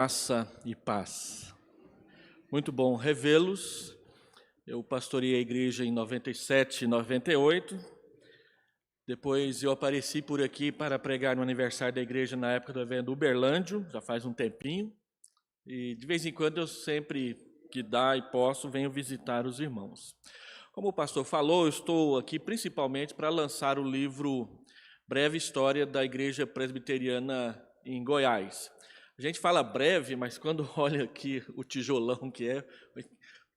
Graça e paz. Muito bom revê-los. Eu pastoreei a igreja em 97 e 98. Depois eu apareci por aqui para pregar no aniversário da igreja na época do evento Uberlândia, já faz um tempinho. E de vez em quando eu sempre que dá e posso venho visitar os irmãos. Como o pastor falou, eu estou aqui principalmente para lançar o livro Breve História da Igreja Presbiteriana em Goiás. A gente fala breve, mas quando olha aqui o tijolão que é...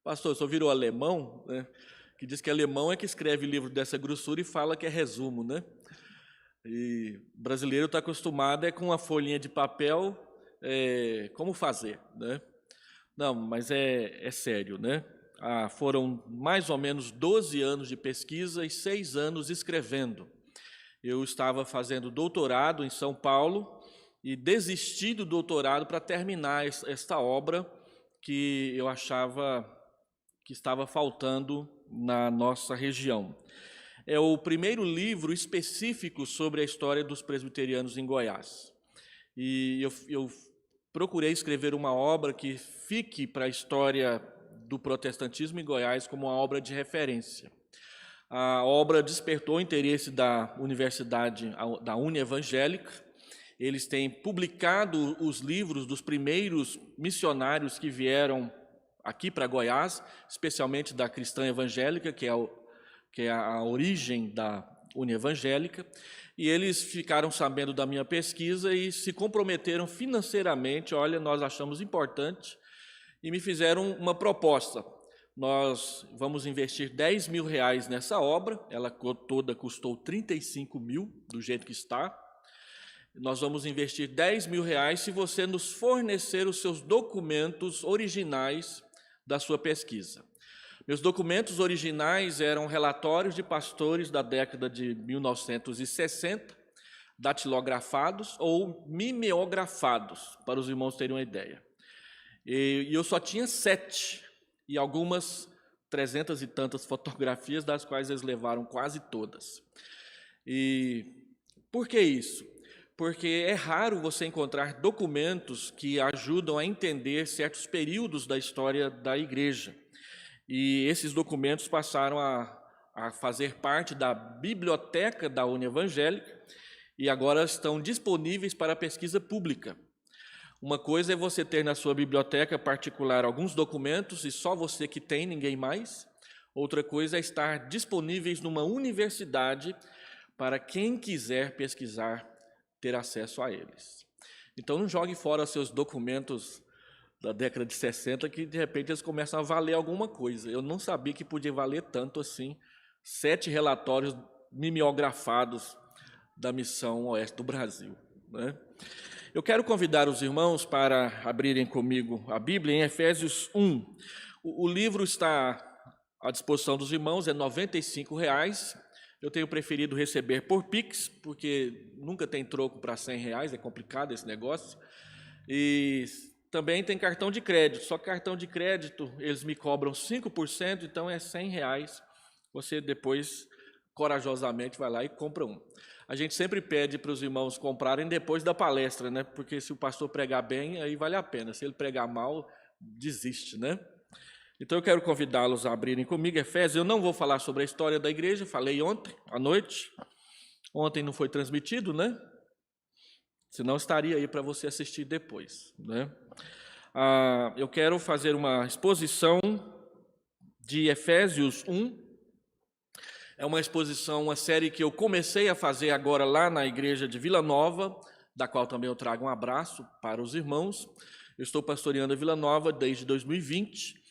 Pastor, o senhor virou alemão, né? Que diz que alemão é que escreve livro dessa grossura e fala que é resumo, né? E brasileiro está acostumado com uma folhinha de papel, como fazer, né? Não, mas é sério, né? Foram mais ou menos 12 anos de pesquisa e 6 anos escrevendo. Eu estava fazendo doutorado em São Paulo e desisti do doutorado para terminar esta obra que eu achava que estava faltando na nossa região. É o primeiro livro específico sobre a história dos presbiterianos em Goiás. E eu procurei escrever uma obra que fique para a história do protestantismo em Goiás como uma obra de referência. A obra despertou o interesse da Universidade, da Unievangélica. Eles têm publicado os livros dos primeiros missionários que vieram aqui para Goiás, especialmente da Cristã Evangélica, que é a origem da Unievangélica, e eles ficaram sabendo da minha pesquisa e se comprometeram financeiramente. Olha, nós achamos importante, e me fizeram uma proposta. Nós vamos investir R$10 mil nessa obra, ela toda custou 35 mil, do jeito que está. Nós vamos investir R$10 mil se você nos fornecer os seus documentos originais da sua pesquisa. Meus documentos originais eram relatórios de pastores da década de 1960, datilografados ou mimeografados, para os irmãos terem uma ideia. E eu só tinha 7, e algumas 300 e tantas fotografias, das quais eles levaram quase todas. E por que isso? Porque é raro você encontrar documentos que ajudam a entender certos períodos da história da igreja. E esses documentos passaram a fazer parte da biblioteca da Unievangélica e agora estão disponíveis para pesquisa pública. Uma coisa é você ter na sua biblioteca particular alguns documentos e só você que tem, ninguém mais. Outra coisa é estar disponíveis numa universidade para quem quiser pesquisar ter acesso a eles. Então não jogue fora seus documentos da década de 60 que de repente eles começam a valer alguma coisa. Eu não sabia que podia valer tanto assim, 7 relatórios mimeografados da Missão Oeste do Brasil, né? Eu quero convidar os irmãos para abrirem comigo a Bíblia em Efésios 1. O livro está à disposição dos irmãos, é R$ 95. Eu tenho preferido receber por Pix, porque nunca tem troco para R$100, é complicado esse negócio. E também tem cartão de crédito, só que cartão de crédito eles me cobram 5%, então é R$100. Você depois, corajosamente, vai lá e compra um. A gente sempre pede para os irmãos comprarem depois da palestra, né? Porque se o pastor pregar bem, aí vale a pena. Se ele pregar mal, desiste, né? Então eu quero convidá-los a abrirem comigo Efésios. Eu não vou falar sobre a história da igreja, falei ontem à noite. Ontem não foi transmitido, né? Senão estaria aí para você assistir depois, né? Eu quero fazer uma exposição de Efésios 1. É uma exposição, uma série que eu comecei a fazer agora lá na igreja de Vila Nova, da qual também eu trago um abraço para os irmãos. Eu estou pastoreando a Vila Nova desde 2020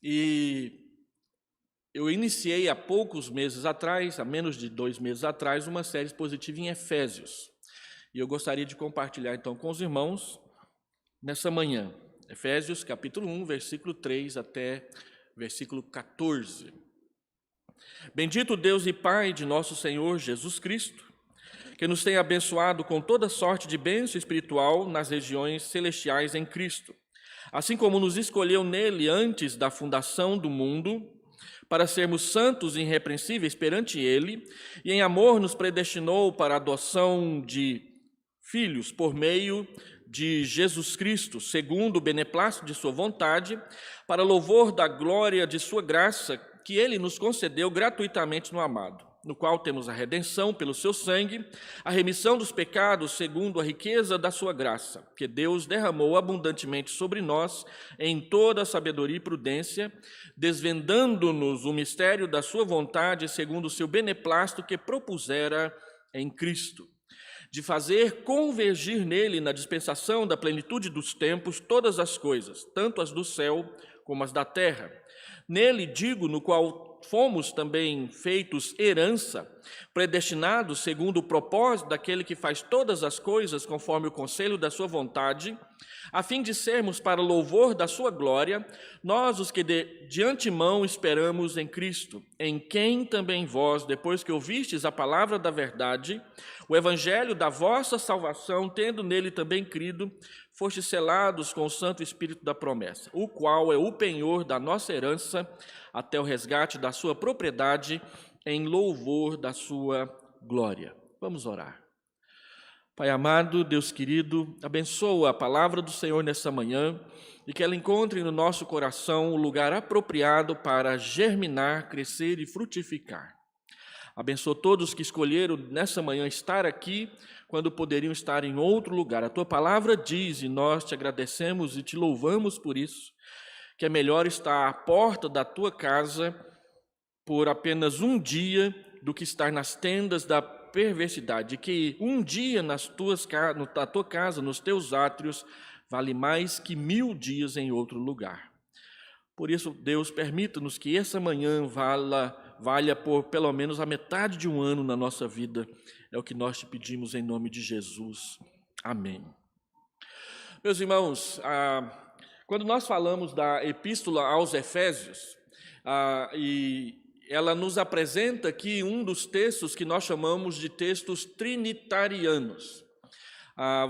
e eu iniciei há poucos meses atrás, há menos de 2 meses atrás, uma série expositiva em Efésios. E eu gostaria de compartilhar então com os irmãos nessa manhã. Efésios capítulo 1, versículo 3 até versículo 14. Bendito Deus e Pai de nosso Senhor Jesus Cristo, que nos tem abençoado com toda sorte de bênção espiritual nas regiões celestiais em Cristo, assim como nos escolheu nele antes da fundação do mundo, para sermos santos e irrepreensíveis perante ele, e em amor nos predestinou para a adoção de filhos por meio de Jesus Cristo, segundo o beneplácito de sua vontade, para louvor da glória de sua graça, que ele nos concedeu gratuitamente no amado, no qual temos a redenção pelo seu sangue, a remissão dos pecados segundo a riqueza da sua graça, que Deus derramou abundantemente sobre nós em toda a sabedoria e prudência, desvendando-nos o mistério da sua vontade segundo o seu beneplácito que propusera em Cristo, de fazer convergir nele, na dispensação da plenitude dos tempos, todas as coisas, tanto as do céu como as da terra. Nele, digo, no qual fomos também feitos herança, predestinados segundo o propósito daquele que faz todas as coisas conforme o conselho da sua vontade, a fim de sermos para louvor da sua glória, nós os que de antemão esperamos em Cristo, em quem também vós, depois que ouvistes a palavra da verdade, o evangelho da vossa salvação, tendo nele também crido, fostes selados com o Santo Espírito da promessa, o qual é o penhor da nossa herança até o resgate da sua propriedade, em louvor da sua glória. Vamos orar. Pai amado, Deus querido, abençoa a palavra do Senhor nessa manhã e que ela encontre no nosso coração o lugar apropriado para germinar, crescer e frutificar. Abençoa todos que escolheram nessa manhã estar aqui, quando poderiam estar em outro lugar. A tua palavra diz, e nós te agradecemos e te louvamos por isso, que é melhor estar à porta da tua casa por apenas um dia do que estar nas tendas da perversidade, que um dia na tua casa, nos teus átrios, vale mais que 1000 dias em outro lugar. Por isso, Deus, permita-nos que essa manhã valha por pelo menos a metade de um ano na nossa vida. É o que nós te pedimos em nome de Jesus. Amém. Meus irmãos, quando nós falamos da Epístola aos Efésios, e ela nos apresenta aqui um dos textos que nós chamamos de textos trinitarianos.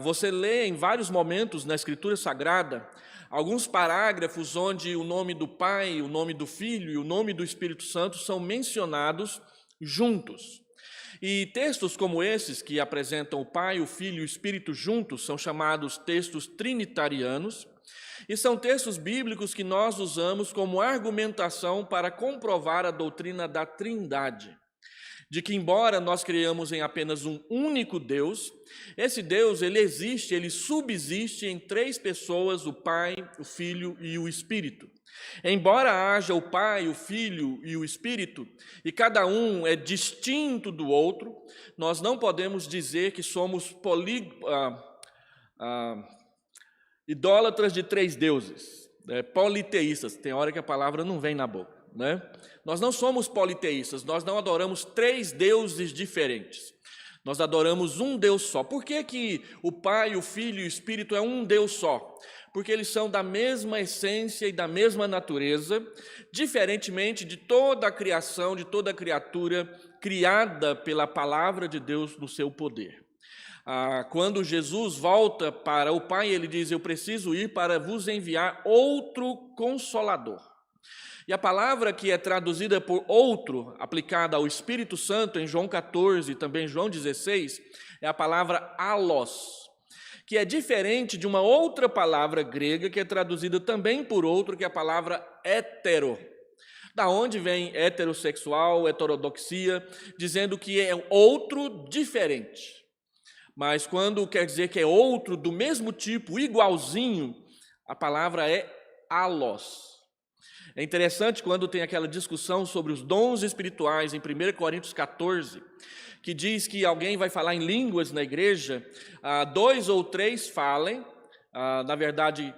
Você lê em vários momentos na Escritura Sagrada alguns parágrafos onde o nome do Pai, o nome do Filho e o nome do Espírito Santo são mencionados juntos. E textos como esses, que apresentam o Pai, o Filho e o Espírito juntos, são chamados textos trinitarianos, e são textos bíblicos que nós usamos como argumentação para comprovar a doutrina da Trindade, de que embora nós creiamos em apenas um único Deus, esse Deus, ele existe, ele subsiste em 3 pessoas, o Pai, o Filho e o Espírito. Embora haja o Pai, o Filho e o Espírito, e cada um é distinto do outro, nós não podemos dizer que somos idólatras de 3 deuses, politeístas. Tem hora que a palavra não vem na boca, né? Nós não somos politeístas, nós não adoramos 3 deuses diferentes. Nós adoramos um Deus só. Por que que o Pai, o Filho e o Espírito é um Deus só? Porque eles são da mesma essência e da mesma natureza, diferentemente de toda a criação, de toda a criatura criada pela palavra de Deus no seu poder. Quando Jesus volta para o Pai, ele diz: eu preciso ir para vos enviar outro Consolador. E a palavra que é traduzida por outro, aplicada ao Espírito Santo em João 14 e também João 16, é a palavra allos, que é diferente de uma outra palavra grega que é traduzida também por outro, que é a palavra hétero. Da onde vem heterossexual, heterodoxia, dizendo que é outro diferente. Mas quando quer dizer que é outro do mesmo tipo, igualzinho, a palavra é allos. É interessante quando tem aquela discussão sobre os dons espirituais em 1 Coríntios 14, que diz que alguém vai falar em línguas na igreja, 2 ou 3 falem, na verdade,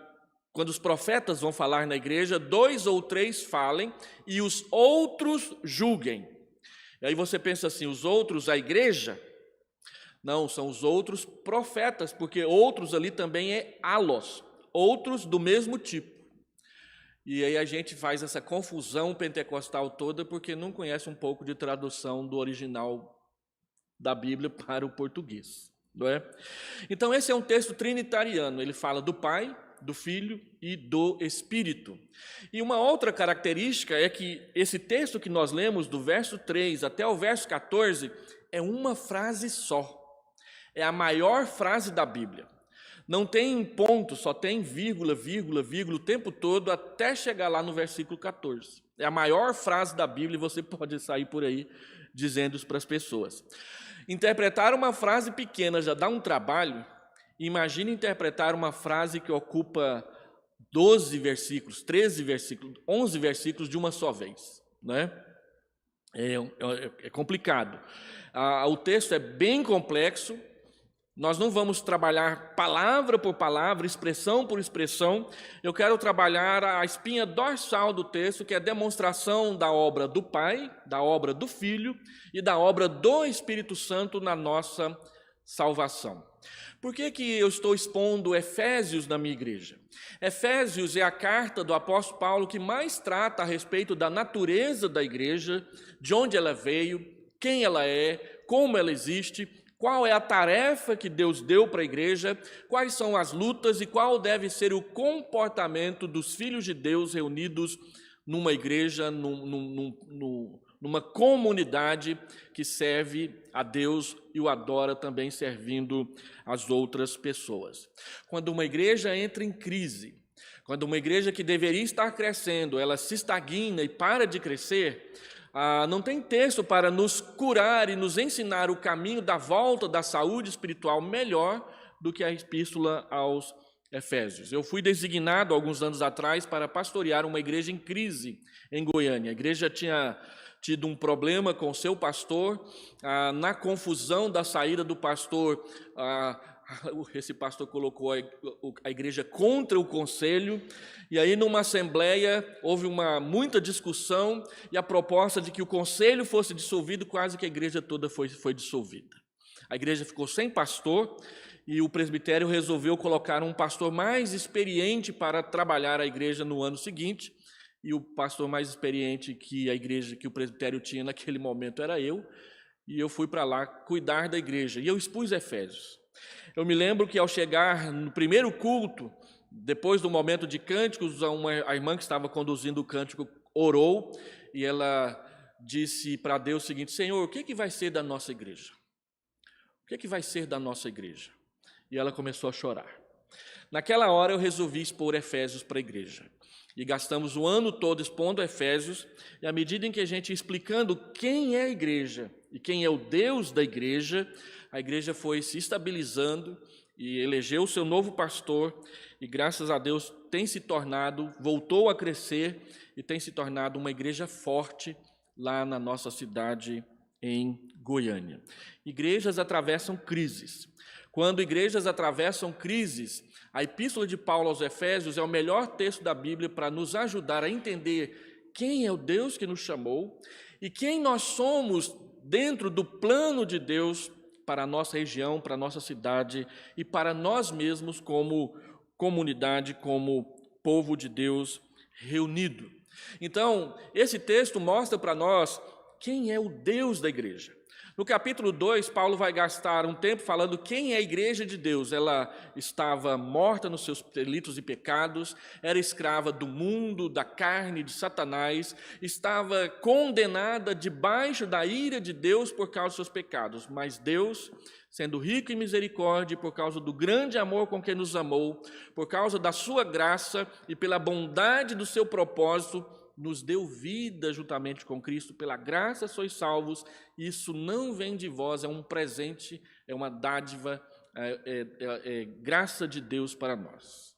quando os profetas vão falar na igreja, 2 ou 3 falem e os outros julguem. E aí você pensa assim, os outros, a igreja? Não, são os outros profetas, porque outros ali também é allos, outros do mesmo tipo. E aí a gente faz essa confusão pentecostal toda porque não conhece um pouco de tradução do original da Bíblia para o português, não é? Então esse é um texto trinitariano, ele fala do Pai, do Filho e do Espírito. E uma outra característica é que esse texto que nós lemos do verso 3 até o verso 14 é uma frase só. É a maior frase da Bíblia. Não tem ponto, só tem vírgula, vírgula, vírgula o tempo todo até chegar lá no versículo 14. É a maior frase da Bíblia e você pode sair por aí dizendo isso para as pessoas. Interpretar uma frase pequena já dá um trabalho. Imagine interpretar uma frase que ocupa 12 versículos, 13 versículos, 11 versículos de uma só vez, né? É complicado. O texto é bem complexo. Nós não vamos trabalhar palavra por palavra, expressão por expressão. Eu quero trabalhar a espinha dorsal do texto, que é a demonstração da obra do Pai, da obra do Filho e da obra do Espírito Santo na nossa salvação. Por que eu estou expondo Efésios na minha igreja? Efésios é a carta do apóstolo Paulo que mais trata a respeito da natureza da igreja, de onde ela veio, quem ela é, como ela existe, qual é a tarefa que Deus deu para a igreja, quais são as lutas e qual deve ser o comportamento dos filhos de Deus reunidos numa igreja, numa comunidade que serve a Deus e o adora também servindo as outras pessoas. Quando uma igreja entra em crise, quando uma igreja que deveria estar crescendo, ela se estagna e para de crescer, não tem texto para nos curar e nos ensinar o caminho da volta da saúde espiritual melhor do que a epístola aos Efésios. Eu fui designado alguns anos atrás para pastorear uma igreja em crise em Goiânia. A igreja tinha tido um problema com seu pastor, na confusão da saída do pastor, esse pastor colocou a igreja contra o conselho, e aí numa assembleia houve muita discussão e a proposta de que o conselho fosse dissolvido, quase que a igreja toda foi dissolvida. A igreja ficou sem pastor e o presbitério resolveu colocar um pastor mais experiente para trabalhar a igreja no ano seguinte, e o pastor mais experiente que o presbitério tinha naquele momento era eu, e eu fui para lá cuidar da igreja, e eu expus Efésios. Eu me lembro que ao chegar no primeiro culto, depois do momento de cânticos, a irmã que estava conduzindo o cântico orou, e ela disse para Deus o seguinte: Senhor, o que vai ser da nossa igreja? O que vai ser da nossa igreja? E ela começou a chorar. Naquela hora eu resolvi expor Efésios para a igreja. E gastamos o ano todo expondo Efésios, e à medida em que a gente ia explicando quem é a igreja e quem é o Deus da igreja, a igreja foi se estabilizando e elegeu o seu novo pastor, e graças a Deus voltou a crescer e tem se tornado uma igreja forte lá na nossa cidade em Goiânia. Igrejas atravessam crises. Quando igrejas atravessam crises, a epístola de Paulo aos Efésios é o melhor texto da Bíblia para nos ajudar a entender quem é o Deus que nos chamou e quem nós somos dentro do plano de Deus para a nossa região, para a nossa cidade e para nós mesmos como comunidade, como povo de Deus reunido. Então, esse texto mostra para nós quem é o Deus da igreja. No capítulo 2, Paulo vai gastar um tempo falando quem é a igreja de Deus. Ela estava morta nos seus delitos e pecados, era escrava do mundo, da carne, de Satanás, estava condenada debaixo da ira de Deus por causa dos seus pecados. Mas Deus, sendo rico em misericórdia, por causa do grande amor com que nos amou, por causa da sua graça e pela bondade do seu propósito, nos deu vida juntamente com Cristo, pela graça sois salvos, isso não vem de vós, é um presente, é uma dádiva, é graça de Deus para nós.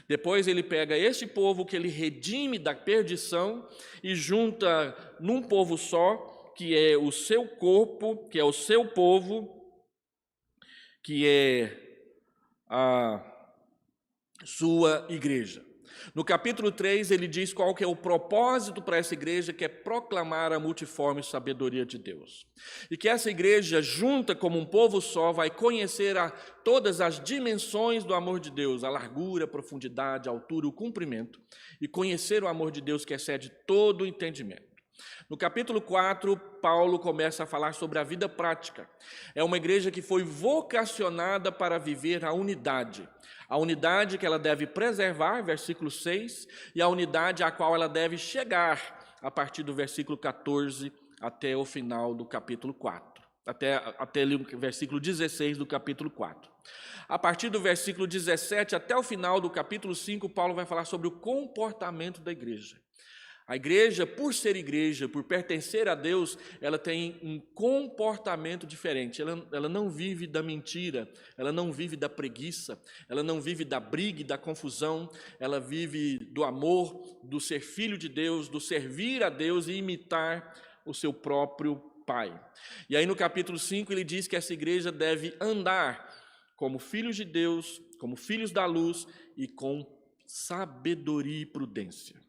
Depois ele pega este povo que ele redime da perdição e junta num povo só, que é o seu corpo, que é o seu povo, que é a sua igreja. No capítulo 3, ele diz qual que é o propósito para essa igreja, que é proclamar a multiforme sabedoria de Deus. E que essa igreja, junta como um povo só, vai conhecer todas as dimensões do amor de Deus, a largura, a profundidade, a altura, o comprimento, e conhecer o amor de Deus que excede todo o entendimento. No capítulo 4, Paulo começa a falar sobre a vida prática. É uma igreja que foi vocacionada para viver a unidade que ela deve preservar, versículo 6, e a unidade à qual ela deve chegar, a partir do versículo 14 até o final do capítulo 4. até ali o versículo 16 do capítulo 4. A partir do versículo 17 até o final do capítulo 5, Paulo vai falar sobre o comportamento da igreja. A igreja, por ser igreja, por pertencer a Deus, ela tem um comportamento diferente. Ela não vive da mentira, ela não vive da preguiça, ela não vive da briga e da confusão, ela vive do amor, do ser filho de Deus, do servir a Deus e imitar o seu próprio Pai. E aí no capítulo 5 ele diz que essa igreja deve andar como filhos de Deus, como filhos da luz e com sabedoria e prudência,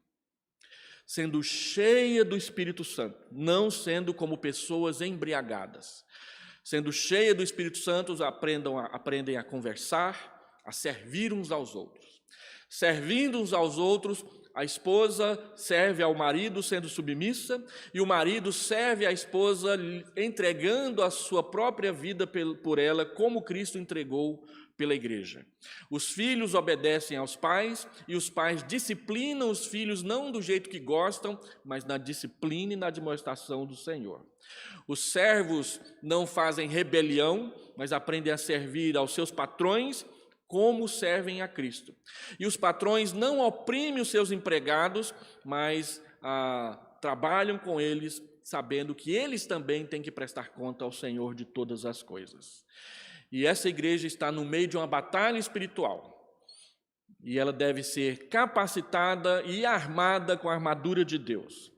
sendo cheia do Espírito Santo, não sendo como pessoas embriagadas. Sendo cheia do Espírito Santo, aprendem a conversar, a servir uns aos outros. Servindo uns aos outros, a esposa serve ao marido sendo submissa, e o marido serve à esposa entregando a sua própria vida por ela, como Cristo entregou pela igreja. Os filhos obedecem aos pais e os pais disciplinam os filhos não do jeito que gostam, mas na disciplina e na demonstração do Senhor. Os servos não fazem rebelião, mas aprendem a servir aos seus patrões como servem a Cristo. E os patrões não oprimem os seus empregados, mas trabalham com eles, sabendo que eles também têm que prestar conta ao Senhor de todas as coisas. E essa igreja está no meio de uma batalha espiritual. E ela deve ser capacitada e armada com a armadura de Deus.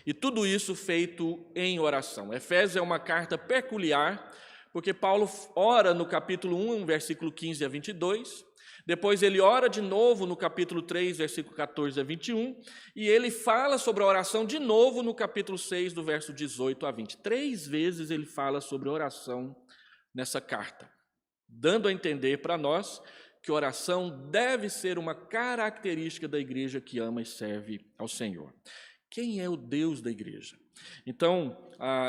E tudo isso feito em oração. Efésios é uma carta peculiar, porque Paulo ora no capítulo 1, versículo 15 a 22. Depois ele ora de novo no capítulo 3, versículo 14 a 21. E ele fala sobre a oração de novo no capítulo 6, do verso 18 a 20. 3 vezes ele fala sobre oração nessa carta, dando a entender para nós que oração deve ser uma característica da igreja que ama e serve ao Senhor. Quem é o Deus da igreja? Então,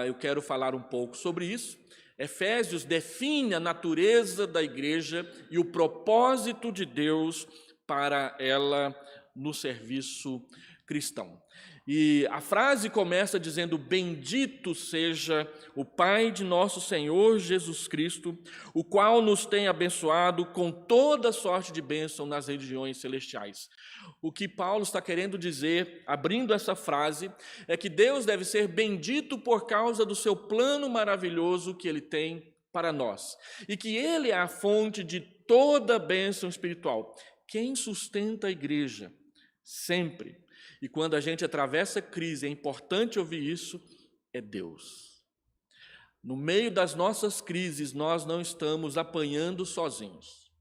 eu quero falar um pouco sobre isso. Efésios define a natureza da igreja e o propósito de Deus para ela no serviço cristão. E a frase começa dizendo: bendito seja o Pai de nosso Senhor Jesus Cristo, o qual nos tem abençoado com toda sorte de bênção nas regiões celestiais. O que Paulo está querendo dizer, abrindo essa frase, é que Deus deve ser bendito por causa do seu plano maravilhoso que Ele tem para nós. E que Ele é a fonte de toda bênção espiritual. Quem sustenta a igreja? Sempre. E quando a gente atravessa crise, é importante ouvir isso, é Deus. No meio das nossas crises, nós não estamos apanhando sozinhos.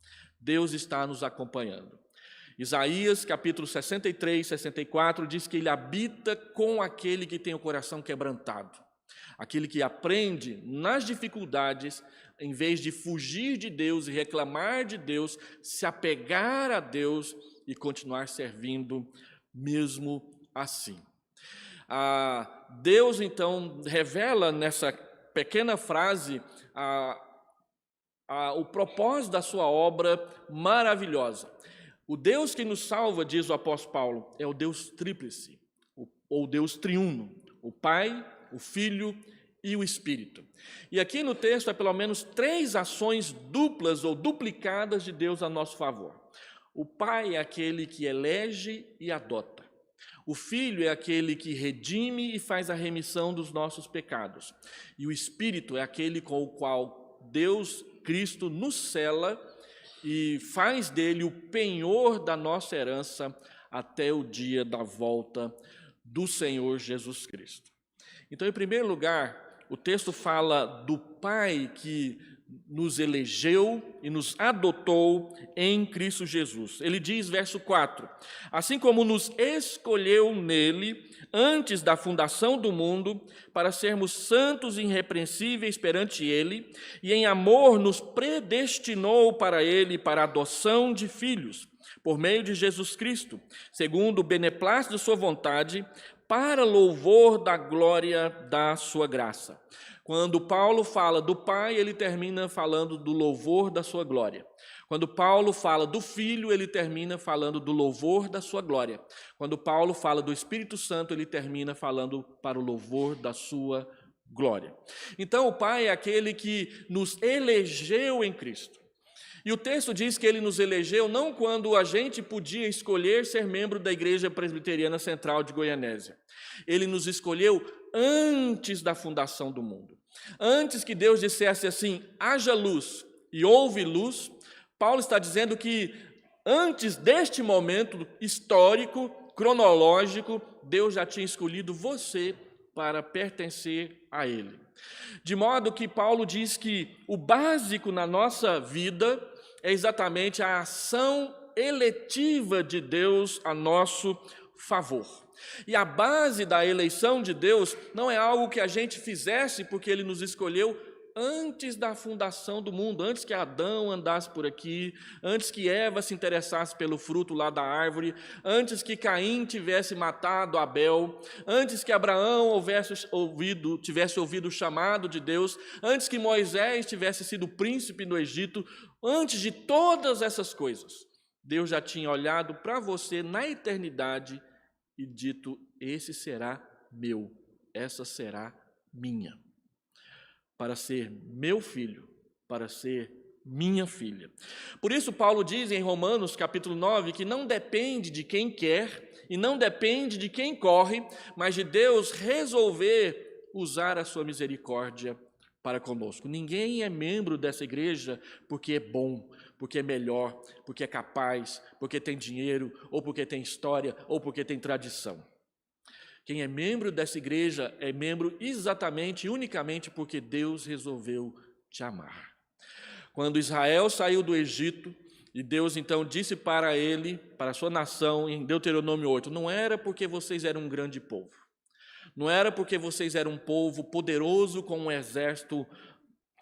Deus está nos acompanhando. Isaías, capítulo 63, 64, diz que ele habita com aquele que tem o coração quebrantado. Aquele que aprende nas dificuldades, em vez de fugir de Deus e reclamar de Deus, se apegar a Deus e continuar servindo mesmo assim. Deus, então, revela nessa pequena frase o propósito da sua obra maravilhosa. O Deus que nos salva, diz o apóstolo Paulo, é o Deus tríplice, ou Deus triuno, o Pai, o Filho e o Espírito. E aqui no texto há pelo menos 3 ações duplas ou duplicadas de Deus a nosso favor. O Pai é aquele que elege e adota. O Filho é aquele que redime e faz a remissão dos nossos pecados. E o Espírito é aquele com o qual Deus, Cristo, nos sela e faz dele o penhor da nossa herança até o dia da volta do Senhor Jesus Cristo. Então, em primeiro lugar, o texto fala do Pai que nos elegeu e nos adotou em Cristo Jesus. Ele diz, verso 4, assim como nos escolheu nele antes da fundação do mundo, para sermos santos e irrepreensíveis perante ele, e em amor nos predestinou para ele, para a adoção de filhos, por meio de Jesus Cristo, segundo o beneplácito de sua vontade, para louvor da glória da sua graça. Quando Paulo fala do Pai, ele termina falando do louvor da sua glória. Quando Paulo fala do Filho, ele termina falando do louvor da sua glória. Quando Paulo fala do Espírito Santo, ele termina falando para o louvor da sua glória. Então, o Pai é aquele que nos elegeu em Cristo. E o texto diz que ele nos elegeu não quando a gente podia escolher ser membro da Igreja Presbiteriana Central de Goianésia. Ele nos escolheu antes da fundação do mundo. Antes que Deus dissesse assim, haja luz e houve luz, Paulo está dizendo que antes deste momento histórico, cronológico, Deus já tinha escolhido você para pertencer a Ele. De modo que Paulo diz que o básico na nossa vida é exatamente a ação eletiva de Deus a nosso favor. E a base da eleição de Deus não é algo que a gente fizesse porque Ele nos escolheu antes da fundação do mundo, antes que Adão andasse por aqui, antes que Eva se interessasse pelo fruto lá da árvore, antes que Caim tivesse matado Abel, antes que Abraão tivesse ouvido o chamado de Deus, antes que Moisés tivesse sido príncipe no Egito, antes de todas essas coisas, Deus já tinha olhado para você na eternidade e dito, esse será meu, essa será minha. Para ser meu filho, para ser minha filha. Por isso Paulo diz em Romanos capítulo 9 que não depende de quem quer e não depende de quem corre, mas de Deus resolver usar a sua misericórdia para conosco. Ninguém é membro dessa igreja porque é bom, porque é melhor, porque é capaz, porque tem dinheiro, ou porque tem história, ou porque tem tradição. Quem é membro dessa igreja é membro exatamente e unicamente porque Deus resolveu te amar. Quando Israel saiu do Egito, e Deus então disse para ele, para a sua nação, em Deuteronômio 8, não era porque vocês eram um grande povo, não era porque vocês eram um povo poderoso com um exército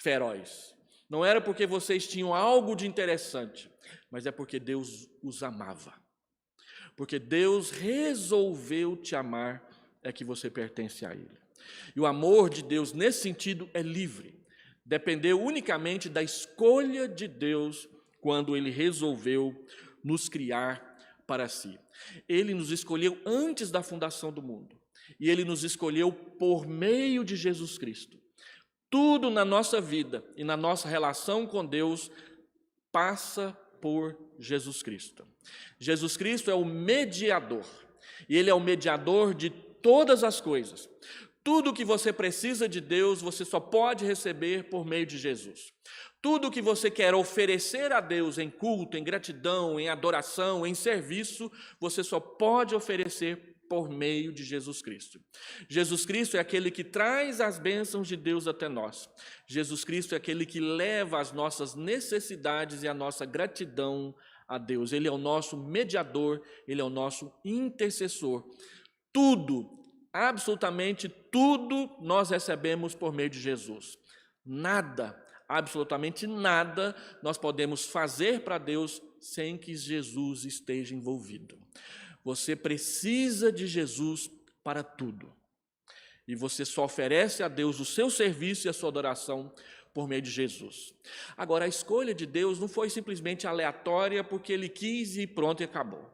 feroz, não era porque vocês tinham algo de interessante, mas é porque Deus os amava. Porque Deus resolveu te amar, é que você pertence a Ele. E o amor de Deus, nesse sentido, é livre. Dependeu unicamente da escolha de Deus quando Ele resolveu nos criar para si. Ele nos escolheu antes da fundação do mundo. E Ele nos escolheu por meio de Jesus Cristo. Tudo na nossa vida e na nossa relação com Deus passa por Jesus Cristo. Jesus Cristo é o mediador, e Ele é o mediador de todas as coisas. Tudo que você precisa de Deus, você só pode receber por meio de Jesus. Tudo que você quer oferecer a Deus em culto, em gratidão, em adoração, em serviço, você só pode oferecer por meio de Jesus Cristo. Jesus Cristo é aquele que traz as bênçãos de Deus até nós. Jesus Cristo é aquele que leva as nossas necessidades e a nossa gratidão a Deus. Ele é o nosso mediador, Ele é o nosso intercessor. Tudo, absolutamente tudo, nós recebemos por meio de Jesus. Nada, absolutamente nada, nós podemos fazer para Deus sem que Jesus esteja envolvido. Você precisa de Jesus para tudo. E você só oferece a Deus o seu serviço e a sua adoração por meio de Jesus. Agora, a escolha de Deus não foi simplesmente aleatória porque Ele quis e pronto e acabou.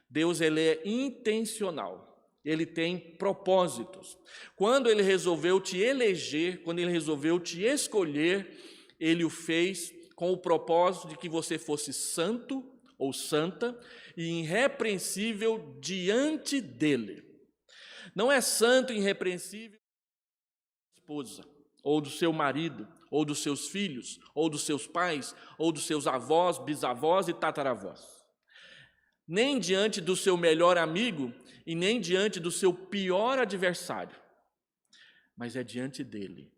Deus, Ele é intencional. Ele tem propósitos. Quando Ele resolveu te eleger, quando Ele resolveu te escolher, Ele o fez com o propósito de que você fosse santo ou santa e irrepreensível diante dEle. Não é santo e irrepreensível da esposa, ou do seu marido, ou dos seus filhos, ou dos seus pais, ou dos seus avós, bisavós e tataravós. Nem diante do seu melhor amigo e nem diante do seu pior adversário, mas é diante dele.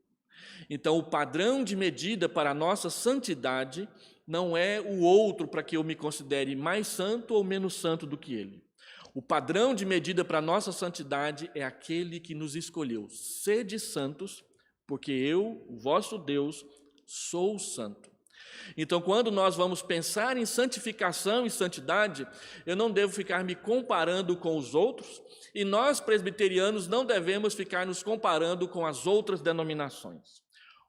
Então, o padrão de medida para a nossa santidade não é o outro para que eu me considere mais santo ou menos santo do que ele. O padrão de medida para a nossa santidade é aquele que nos escolheu. Sede santos, porque eu, o vosso Deus, sou santo. Então, quando nós vamos pensar em santificação e santidade, eu não devo ficar me comparando com os outros, e nós, presbiterianos, não devemos ficar nos comparando com as outras denominações.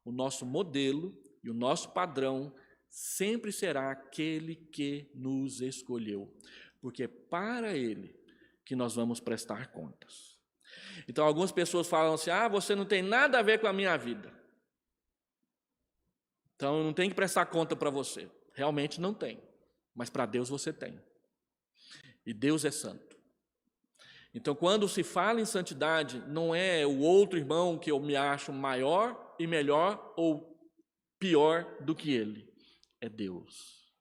O nosso modelo e o nosso padrão sempre será aquele que nos escolheu, porque é para Ele que nós vamos prestar contas. Então, algumas pessoas falam assim, você não tem nada a ver com a minha vida. Então, eu não tenho que prestar conta para você. Realmente não tem, mas para Deus você tem. E Deus é santo. Então, quando se fala em santidade, não é o outro irmão que eu me acho maior e melhor ou pior do que ele. É Deus.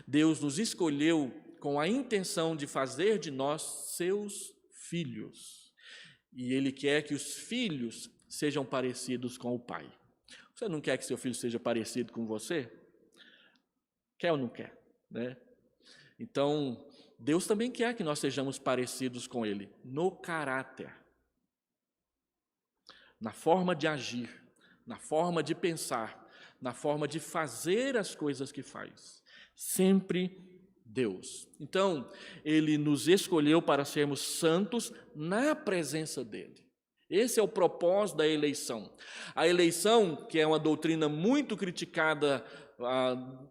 Deus nos escolheu com a intenção de fazer de nós seus filhos. E Ele quer que os filhos sejam parecidos com o Pai. Você não quer que seu filho seja parecido com você? Quer ou não quer? Né? Então, Deus também quer que nós sejamos parecidos com Ele, no caráter, na forma de agir, na forma de pensar, na forma de fazer as coisas que faz. Sempre Deus. Então, Ele nos escolheu para sermos santos na presença dEle. Esse é o propósito da eleição. A eleição, que é uma doutrina muito criticada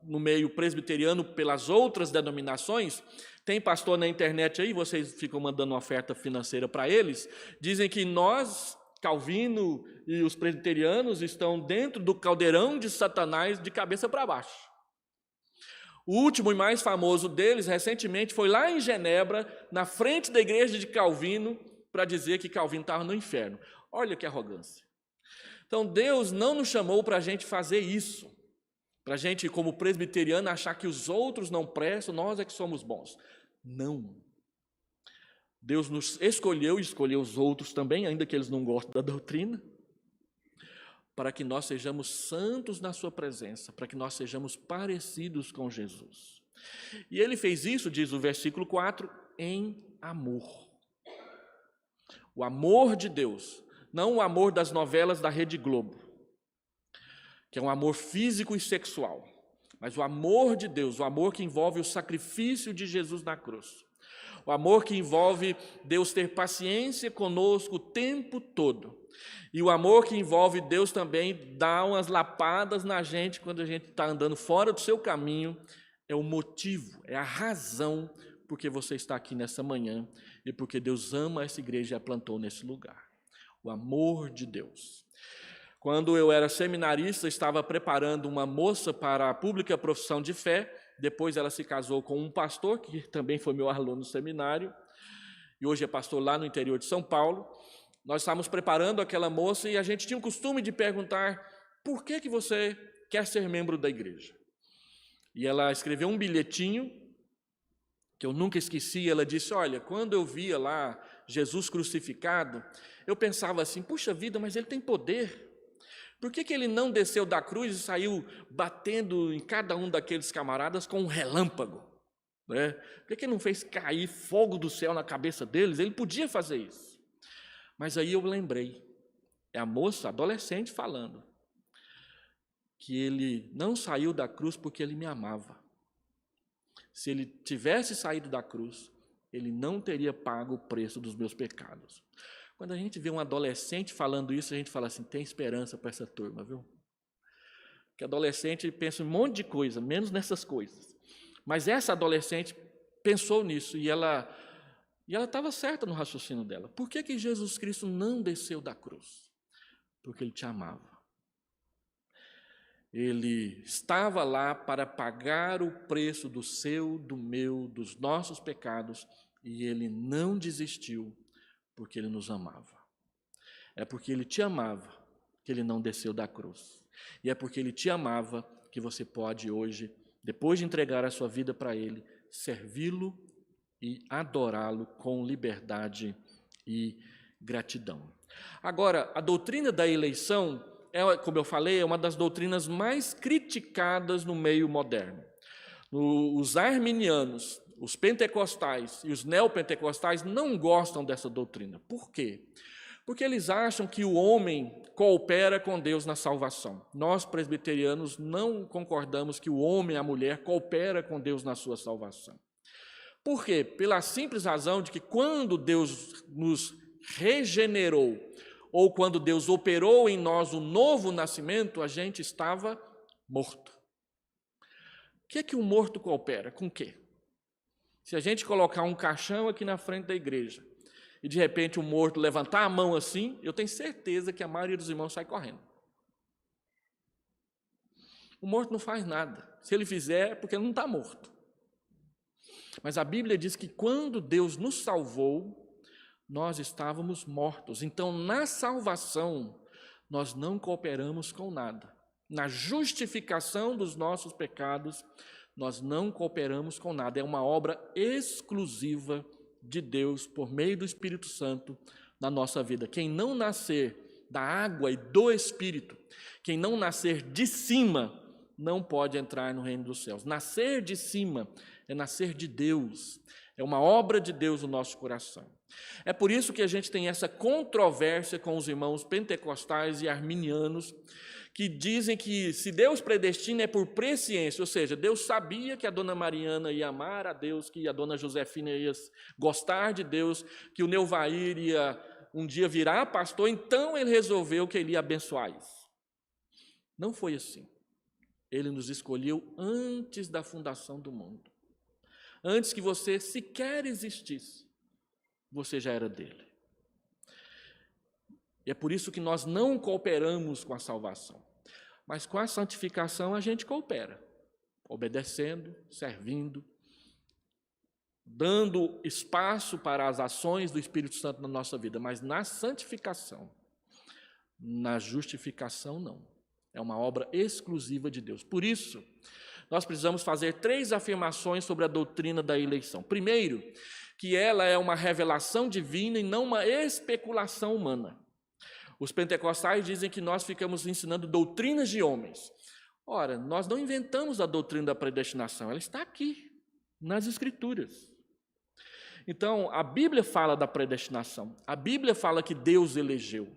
no meio presbiteriano pelas outras denominações, tem pastor na internet aí, vocês ficam mandando uma oferta financeira para eles, dizem que nós, Calvino e os presbiterianos, estão dentro do caldeirão de Satanás de cabeça para baixo. O último e mais famoso deles, recentemente, foi lá em Genebra, na frente da igreja de Calvino, para dizer que Calvino estava no inferno. Olha que arrogância. Então, Deus não nos chamou para a gente fazer isso, para a gente, como presbiteriano, achar que os outros não prestam, nós é que somos bons. Não. Deus nos escolheu e escolheu os outros também, ainda que eles não gostem da doutrina, para que nós sejamos santos na sua presença, para que nós sejamos parecidos com Jesus. E Ele fez isso, diz o versículo 4, em amor. O amor de Deus, não o amor das novelas da Rede Globo, que é um amor físico e sexual, mas o amor de Deus, o amor que envolve o sacrifício de Jesus na cruz, o amor que envolve Deus ter paciência conosco o tempo todo, e o amor que envolve Deus também dar umas lapadas na gente quando a gente está andando fora do seu caminho, é o motivo, é a razão porque você está aqui nessa manhã e porque Deus ama essa igreja e a plantou nesse lugar. O amor de Deus. Quando eu era seminarista, estava preparando uma moça para a pública profissão de fé, depois ela se casou com um pastor, que também foi meu aluno no seminário, e hoje é pastor lá no interior de São Paulo. Nós estávamos preparando aquela moça e a gente tinha o costume de perguntar, por que você quer ser membro da igreja? E ela escreveu um bilhetinho, que eu nunca esqueci, ela disse, olha, quando eu via lá Jesus crucificado, eu pensava assim, puxa vida, mas ele tem poder. Por que ele não desceu da cruz e saiu batendo em cada um daqueles camaradas com um relâmpago? Né? Por que ele não fez cair fogo do céu na cabeça deles? Ele podia fazer isso. Mas aí eu lembrei, é a moça adolescente falando, que ele não saiu da cruz porque ele me amava. Se ele tivesse saído da cruz, ele não teria pago o preço dos meus pecados. Quando a gente vê um adolescente falando isso, a gente fala assim, tem esperança para essa turma, viu? Porque adolescente pensa em um monte de coisa, menos nessas coisas. Mas essa adolescente pensou nisso e ela estava certa no raciocínio dela. Por que Jesus Cristo não desceu da cruz? Porque Ele te amava. Ele estava lá para pagar o preço do seu, do meu, dos nossos pecados, e Ele não desistiu porque Ele nos amava. É porque Ele te amava que Ele não desceu da cruz. E é porque Ele te amava que você pode hoje, depois de entregar a sua vida para Ele, servi-lo e adorá-lo com liberdade e gratidão. Agora, a doutrina da eleição, como eu falei, é uma das doutrinas mais criticadas no meio moderno. Os arminianos, os pentecostais e os neopentecostais não gostam dessa doutrina. Por quê? Porque eles acham que o homem coopera com Deus na salvação. Nós, presbiterianos, não concordamos que o homem e a mulher cooperam com Deus na sua salvação. Por quê? Pela simples razão de que quando Deus nos regenerou, ou quando Deus operou em nós o novo nascimento, a gente estava morto. O que é que o morto coopera? Com o quê? Se a gente colocar um caixão aqui na frente da igreja e de repente o morto levantar a mão assim, eu tenho certeza que a maioria dos irmãos sai correndo. O morto não faz nada. Se ele fizer, é porque ele não está morto. Mas a Bíblia diz que quando Deus nos salvou, nós estávamos mortos. Então, na salvação, nós não cooperamos com nada. Na justificação dos nossos pecados, nós não cooperamos com nada. É uma obra exclusiva de Deus por meio do Espírito Santo na nossa vida. Quem não nascer da água e do Espírito, quem não nascer de cima, não pode entrar no reino dos céus. Nascer de cima é nascer de Deus. É uma obra de Deus no nosso coração. É por isso que a gente tem essa controvérsia com os irmãos pentecostais e arminianos, que dizem que se Deus predestina é por presciência, ou seja, Deus sabia que a dona Mariana ia amar a Deus, que a dona Josefina ia gostar de Deus, que o Neuvair ia um dia virar pastor, então ele resolveu que ele ia abençoar isso. Não foi assim. Ele nos escolheu antes da fundação do mundo. Antes que você sequer existisse, você já era dele. E é por isso que nós não cooperamos com a salvação. Mas com a santificação a gente coopera, obedecendo, servindo, dando espaço para as ações do Espírito Santo na nossa vida. Mas na santificação, na justificação, não. É uma obra exclusiva de Deus. Por isso, nós precisamos fazer 3 afirmações sobre a doutrina da eleição. Primeiro, que ela é uma revelação divina e não uma especulação humana. Os pentecostais dizem que nós ficamos ensinando doutrinas de homens. Ora, nós não inventamos a doutrina da predestinação, ela está aqui, nas Escrituras. Então, a Bíblia fala da predestinação, a Bíblia fala que Deus elegeu.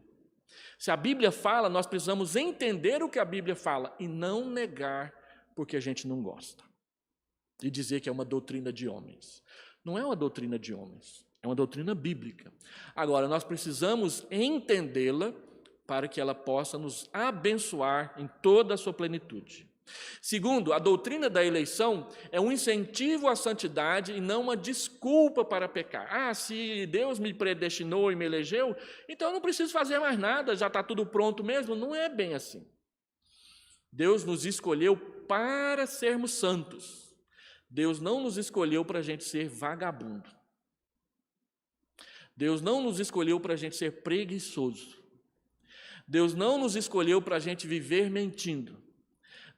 Se a Bíblia fala, nós precisamos entender o que a Bíblia fala e não negar porque a gente não gosta. E dizer que é uma doutrina de homens. Não é uma doutrina de homens, é uma doutrina bíblica. Agora, nós precisamos entendê-la para que ela possa nos abençoar em toda a sua plenitude. Segundo, a doutrina da eleição é um incentivo à santidade e não uma desculpa para pecar. Ah, se Deus me predestinou e me elegeu, então eu não preciso fazer mais nada, já está tudo pronto mesmo. Não é bem assim. Deus nos escolheu para sermos santos. Deus não nos escolheu para a gente ser vagabundo. Deus não nos escolheu para a gente ser preguiçoso. Deus não nos escolheu para a gente viver mentindo.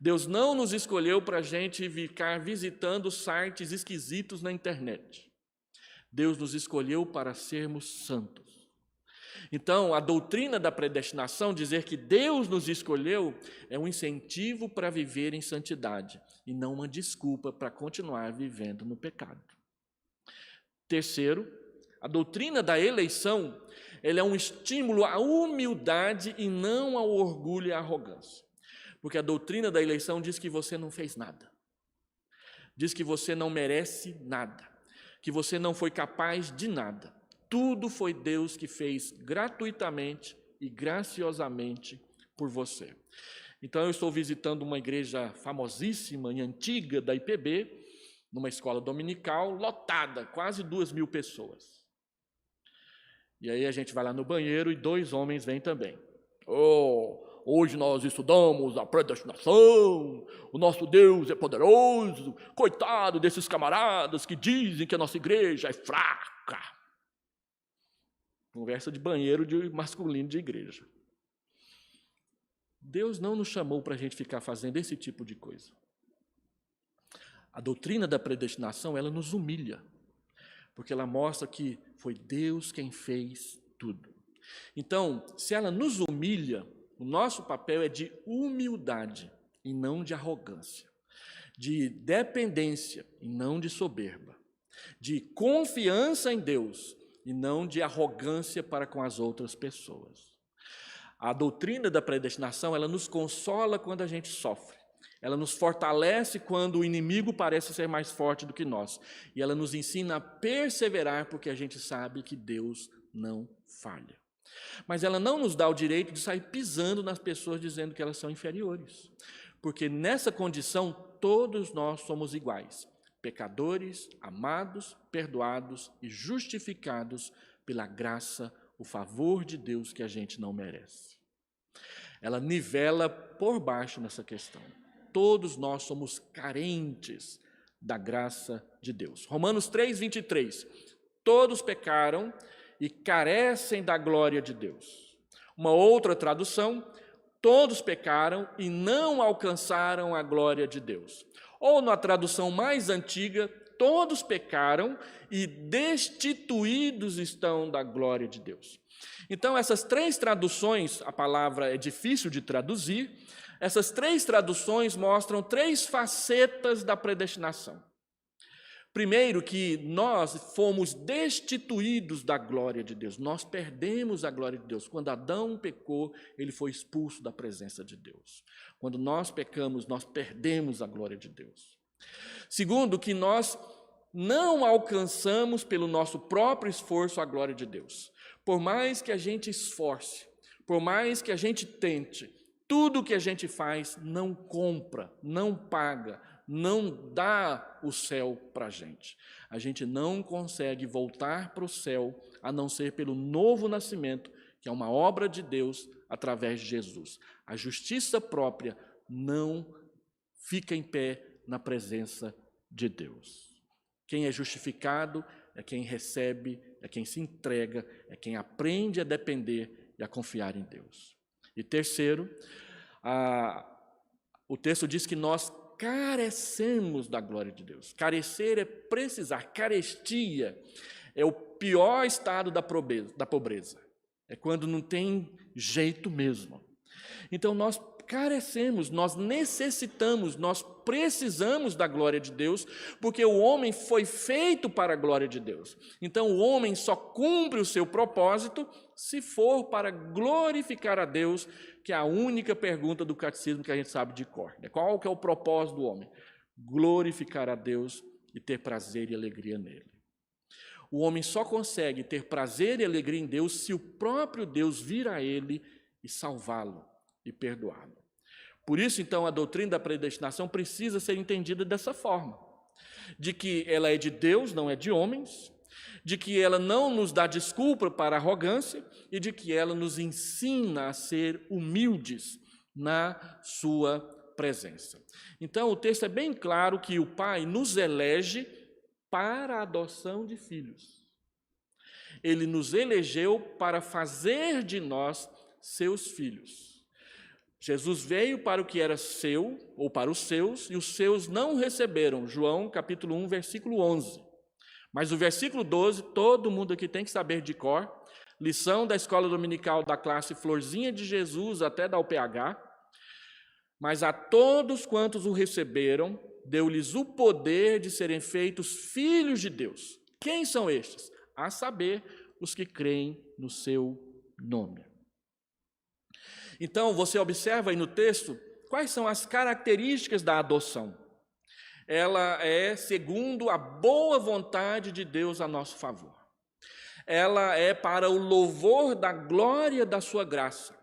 Deus não nos escolheu para a gente ficar visitando sites esquisitos na internet. Deus nos escolheu para sermos santos. Então, a doutrina da predestinação, dizer que Deus nos escolheu, é um incentivo para viver em santidade e não uma desculpa para continuar vivendo no pecado. Terceiro, a doutrina da eleição, ela é um estímulo à humildade e não ao orgulho e à arrogância. Porque a doutrina da eleição diz que você não fez nada. Diz que você não merece nada. Que você não foi capaz de nada. Tudo foi Deus que fez gratuitamente e graciosamente por você. Então, eu estou visitando uma igreja famosíssima e antiga da IPB, numa escola dominical, lotada, quase 2.000 pessoas. E aí a gente vai lá no banheiro e 2 homens vêm também. Hoje nós estudamos a predestinação, o nosso Deus é poderoso, coitado desses camaradas que dizem que a nossa igreja é fraca. Conversa de banheiro masculino de igreja. Deus não nos chamou para a gente ficar fazendo esse tipo de coisa. A doutrina da predestinação, ela nos humilha, porque ela mostra que foi Deus quem fez tudo. Então, se ela nos humilha, o nosso papel é de humildade e não de arrogância, de dependência e não de soberba, de confiança em Deus e não de arrogância para com as outras pessoas. A doutrina da predestinação, ela nos consola quando a gente sofre, ela nos fortalece quando o inimigo parece ser mais forte do que nós, e ela nos ensina a perseverar porque a gente sabe que Deus não falha. Mas ela não nos dá o direito de sair pisando nas pessoas dizendo que elas são inferiores. Porque nessa condição todos nós somos iguais. Pecadores, amados, perdoados e justificados pela graça, o favor de Deus que a gente não merece. Ela nivela por baixo nessa questão. Todos nós somos carentes da graça de Deus. Romanos 3:23. Todos pecaram e carecem da glória de Deus. Uma outra tradução, todos pecaram e não alcançaram a glória de Deus. Ou na tradução mais antiga, todos pecaram e destituídos estão da glória de Deus. Então, essas três traduções, a palavra é difícil de traduzir, essas três traduções mostram três facetas da predestinação. Primeiro, que nós fomos destituídos da glória de Deus, nós perdemos a glória de Deus. Quando Adão pecou, ele foi expulso da presença de Deus. Quando nós pecamos, nós perdemos a glória de Deus. Segundo, que nós não alcançamos pelo nosso próprio esforço a glória de Deus. Por mais que a gente esforce, por mais que a gente tente, tudo que a gente faz não compra, não paga, não dá o céu para a gente. A gente não consegue voltar para o céu, a não ser pelo novo nascimento, que é uma obra de Deus através de Jesus. A justiça própria não fica em pé na presença de Deus. Quem é justificado é quem recebe, é quem se entrega, é quem aprende a depender e a confiar em Deus. E terceiro, o texto diz que nós carecemos da glória de Deus. Carecer é precisar. Carestia é o pior estado da pobreza. É quando não tem jeito mesmo. Então nós carecemos, nós necessitamos, nós precisamos da glória de Deus, porque o homem foi feito para a glória de Deus. Então o homem só cumpre o seu propósito se for para glorificar a Deus, que é a única pergunta do catecismo que a gente sabe de cor. Qual que é o propósito do homem? Glorificar a Deus e ter prazer e alegria nele. O homem só consegue ter prazer e alegria em Deus se o próprio Deus vir a ele e salvá-lo e perdoá-lo. Por isso, então, a doutrina da predestinação precisa ser entendida dessa forma, de que ela é de Deus, não é de homens, de que ela não nos dá desculpa para a arrogância e de que ela nos ensina a ser humildes na sua presença. Então, o texto é bem claro que o Pai nos elege para a adoção de filhos. Ele nos elegeu para fazer de nós seus filhos. Jesus veio para o que era seu, ou para os seus, e os seus não receberam. João, capítulo 1, versículo 11. Mas o versículo 12, todo mundo aqui tem que saber de cor. Lição da escola dominical da classe Florzinha de Jesus, até da UPH. Mas a todos quantos o receberam, deu-lhes o poder de serem feitos filhos de Deus. Quem são estes? A saber, os que creem no seu nome. Então, você observa aí no texto quais são as características da adoção. Ela é segundo a boa vontade de Deus a nosso favor. Ela é para o louvor da glória da sua graça.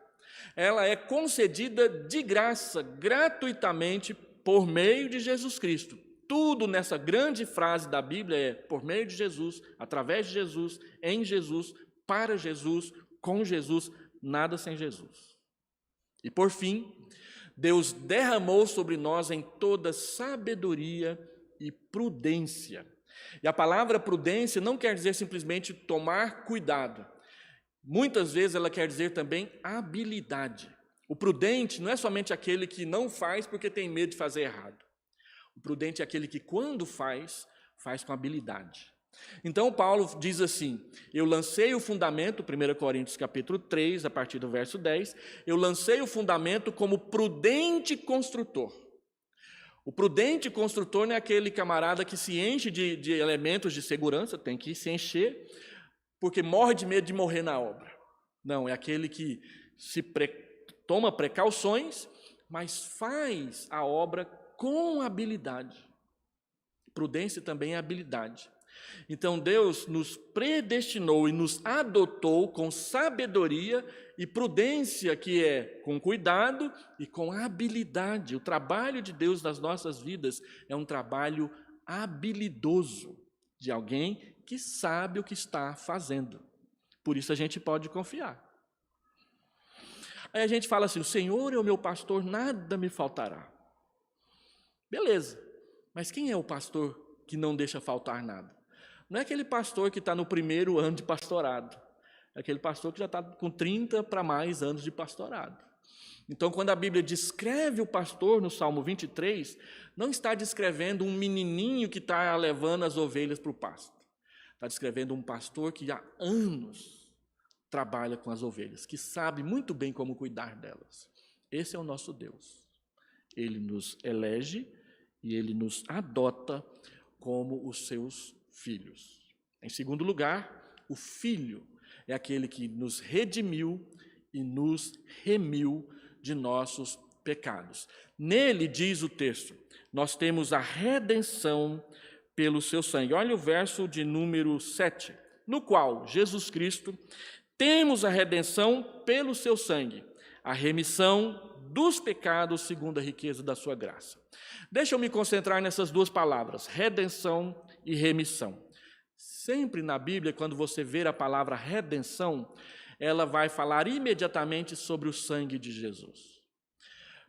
Ela é concedida de graça, gratuitamente, por meio de Jesus Cristo. Tudo nessa grande frase da Bíblia é por meio de Jesus, através de Jesus, em Jesus, para Jesus, com Jesus, nada sem Jesus. E por fim, Deus derramou sobre nós em toda sabedoria e prudência. E a palavra prudência não quer dizer simplesmente tomar cuidado. Muitas vezes ela quer dizer também habilidade. O prudente não é somente aquele que não faz porque tem medo de fazer errado. O prudente é aquele que, quando faz, faz com habilidade. Então, Paulo diz assim, eu lancei o fundamento, 1 Coríntios capítulo 3, a partir do verso 10, eu lancei o fundamento como prudente construtor. O prudente construtor não é aquele camarada que se enche de elementos de segurança, tem que se encher, porque morre de medo de morrer na obra. Não, é aquele que toma precauções, mas faz a obra com habilidade. Prudência também é habilidade. Então Deus nos predestinou e nos adotou com sabedoria e prudência, que é com cuidado e com habilidade. O trabalho de Deus nas nossas vidas é um trabalho habilidoso, de alguém que sabe o que está fazendo. Por isso a gente pode confiar. Aí a gente fala assim, o Senhor é o meu pastor, nada me faltará. Beleza, mas quem é o pastor que não deixa faltar nada? Não é aquele pastor que está no primeiro ano de pastorado. É aquele pastor que já está com 30 para mais anos de pastorado. Então, quando a Bíblia descreve o pastor no Salmo 23, não está descrevendo um menininho que está levando as ovelhas para o pasto. Está descrevendo um pastor que há anos trabalha com as ovelhas, que sabe muito bem como cuidar delas. Esse é o nosso Deus. Ele nos elege e ele nos adota como os seus filhos. Em segundo lugar, o Filho é aquele que nos redimiu e nos remiu de nossos pecados. Nele, diz o texto, nós temos a redenção pelo seu sangue. Olha o verso de número 7, no qual Jesus Cristo temos a redenção pelo seu sangue, a remissão dos pecados segundo a riqueza da sua graça. Deixa eu me concentrar nessas duas palavras, redenção e remissão. Sempre na Bíblia, quando você ver a palavra redenção, ela vai falar imediatamente sobre o sangue de Jesus.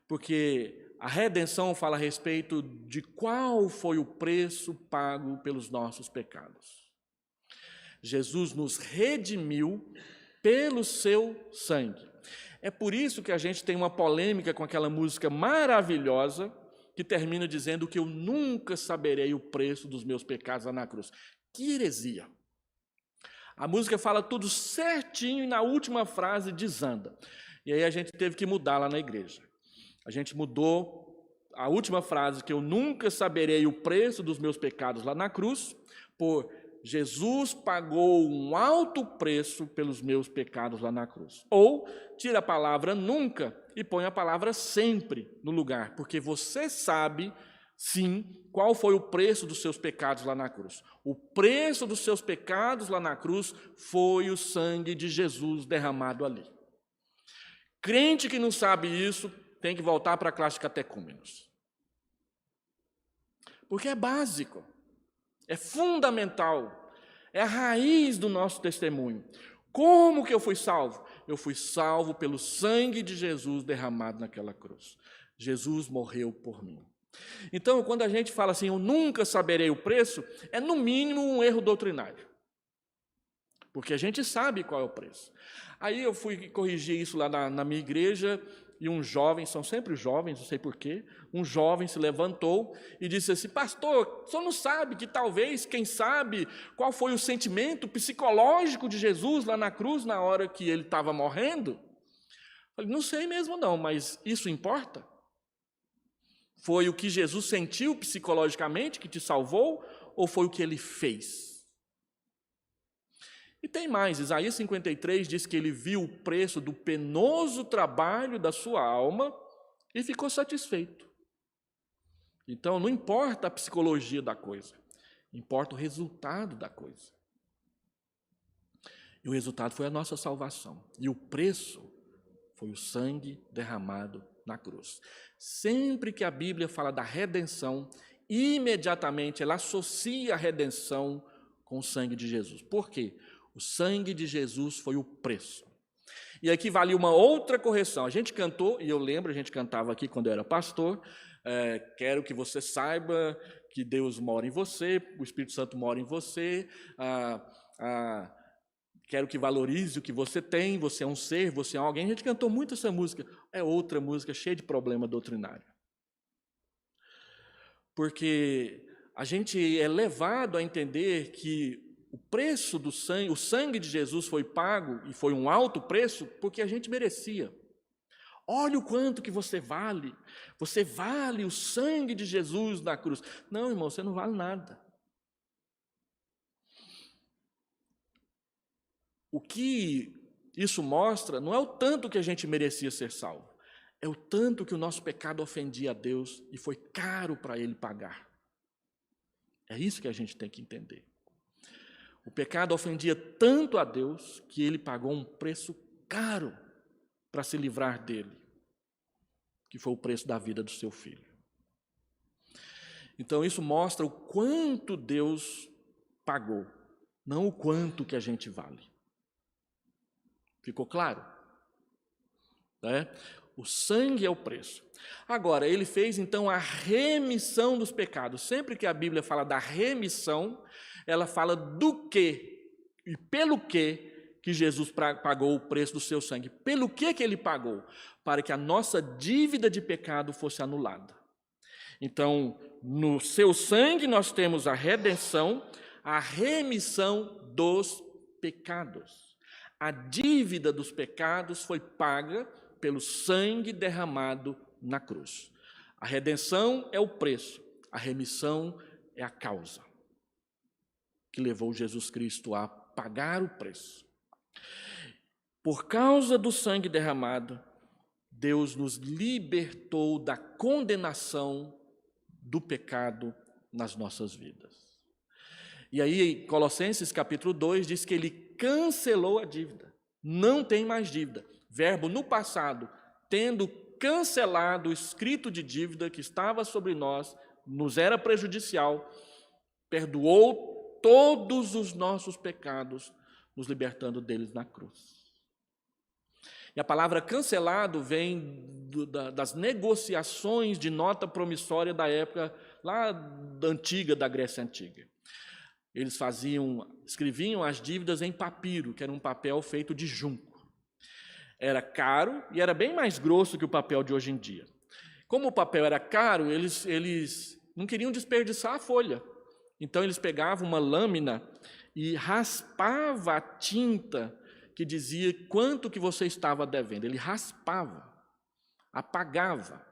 Porque a redenção fala a respeito de qual foi o preço pago pelos nossos pecados. Jesus nos redimiu pelo seu sangue. É por isso que a gente tem uma polêmica com aquela música maravilhosa que termina dizendo que eu nunca saberei o preço dos meus pecados lá na cruz. Que heresia! A música fala tudo certinho e na última frase desanda. E aí a gente teve que mudar lá na igreja. A gente mudou a última frase, que eu nunca saberei o preço dos meus pecados lá na cruz, por Jesus pagou um alto preço pelos meus pecados lá na cruz. Ou tira a palavra nunca e põe a palavra sempre no lugar, porque você sabe, sim, qual foi o preço dos seus pecados lá na cruz. O preço dos seus pecados lá na cruz foi o sangue de Jesus derramado ali. Crente que não sabe isso tem que voltar para a classe de catecúmenos. Porque é básico, é fundamental, é a raiz do nosso testemunho. Como que eu fui salvo? Eu fui salvo pelo sangue de Jesus derramado naquela cruz. Jesus morreu por mim. Então, quando a gente fala assim, eu nunca saberei o preço, é no mínimo um erro doutrinário. Porque a gente sabe qual é o preço. Aí eu fui corrigir isso lá na minha igreja, e um jovem, são sempre jovens, não sei porquê, um jovem se levantou e disse assim, pastor, o senhor não sabe que talvez, quem sabe, qual foi o sentimento psicológico de Jesus lá na cruz, na hora que ele estava morrendo? Eu falei, não sei mesmo não, mas isso importa? Foi o que Jesus sentiu psicologicamente que te salvou, ou foi o que ele fez? E tem mais, Isaías 53 diz que ele viu o preço do penoso trabalho da sua alma e ficou satisfeito. Então, não importa a psicologia da coisa, importa o resultado da coisa. E o resultado foi a nossa salvação. E o preço foi o sangue derramado na cruz. Sempre que a Bíblia fala da redenção, imediatamente ela associa a redenção com o sangue de Jesus. Por quê? O sangue de Jesus foi o preço. E aqui vale uma outra correção. A gente cantou, e eu lembro, a gente cantava aqui quando eu era pastor, quero que você saiba que Deus mora em você, o Espírito Santo mora em você, quero que valorize o que você tem, você é um ser, você é alguém. A gente cantou muito essa música. É outra música cheia de problema doutrinário. Porque a gente é levado a entender que o preço do sangue, o sangue de Jesus foi pago, e foi um alto preço, porque a gente merecia. Olha o quanto que você vale o sangue de Jesus na cruz. Não, irmão, você não vale nada. O que isso mostra não é o tanto que a gente merecia ser salvo, é o tanto que o nosso pecado ofendia a Deus e foi caro para Ele pagar. É isso que a gente tem que entender. O pecado ofendia tanto a Deus que Ele pagou um preço caro para se livrar dele, que foi o preço da vida do seu filho. Então isso mostra o quanto Deus pagou, não o quanto que a gente vale. Ficou claro? Né? O sangue é o preço. Agora, ele fez então a remissão dos pecados. Sempre que a Bíblia fala da remissão, ela fala do que e pelo que Jesus pagou o preço do seu sangue. Pelo que ele pagou? Para que a nossa dívida de pecado fosse anulada. Então, no seu sangue nós temos a redenção, a remissão dos pecados. A dívida dos pecados foi paga pelo sangue derramado na cruz. A redenção é o preço, a remissão é a causa que levou Jesus Cristo a pagar o preço. Por causa do sangue derramado, Deus nos libertou da condenação do pecado nas nossas vidas. E aí, Colossenses capítulo 2 diz que ele cancelou a dívida. Não tem mais dívida. Verbo no passado, tendo cancelado o escrito de dívida que estava sobre nós, nos era prejudicial, perdoou todos os nossos pecados, nos libertando deles na cruz. E a palavra cancelado vem das negociações de nota promissória da época lá antiga, da Grécia Antiga. Eles escreviam as dívidas em papiro, que era um papel feito de junco. Era caro e era bem mais grosso que o papel de hoje em dia. Como o papel era caro, eles não queriam desperdiçar a folha. Então, eles pegavam uma lâmina e raspavam a tinta que dizia quanto que você estava devendo. Ele raspava, apagava.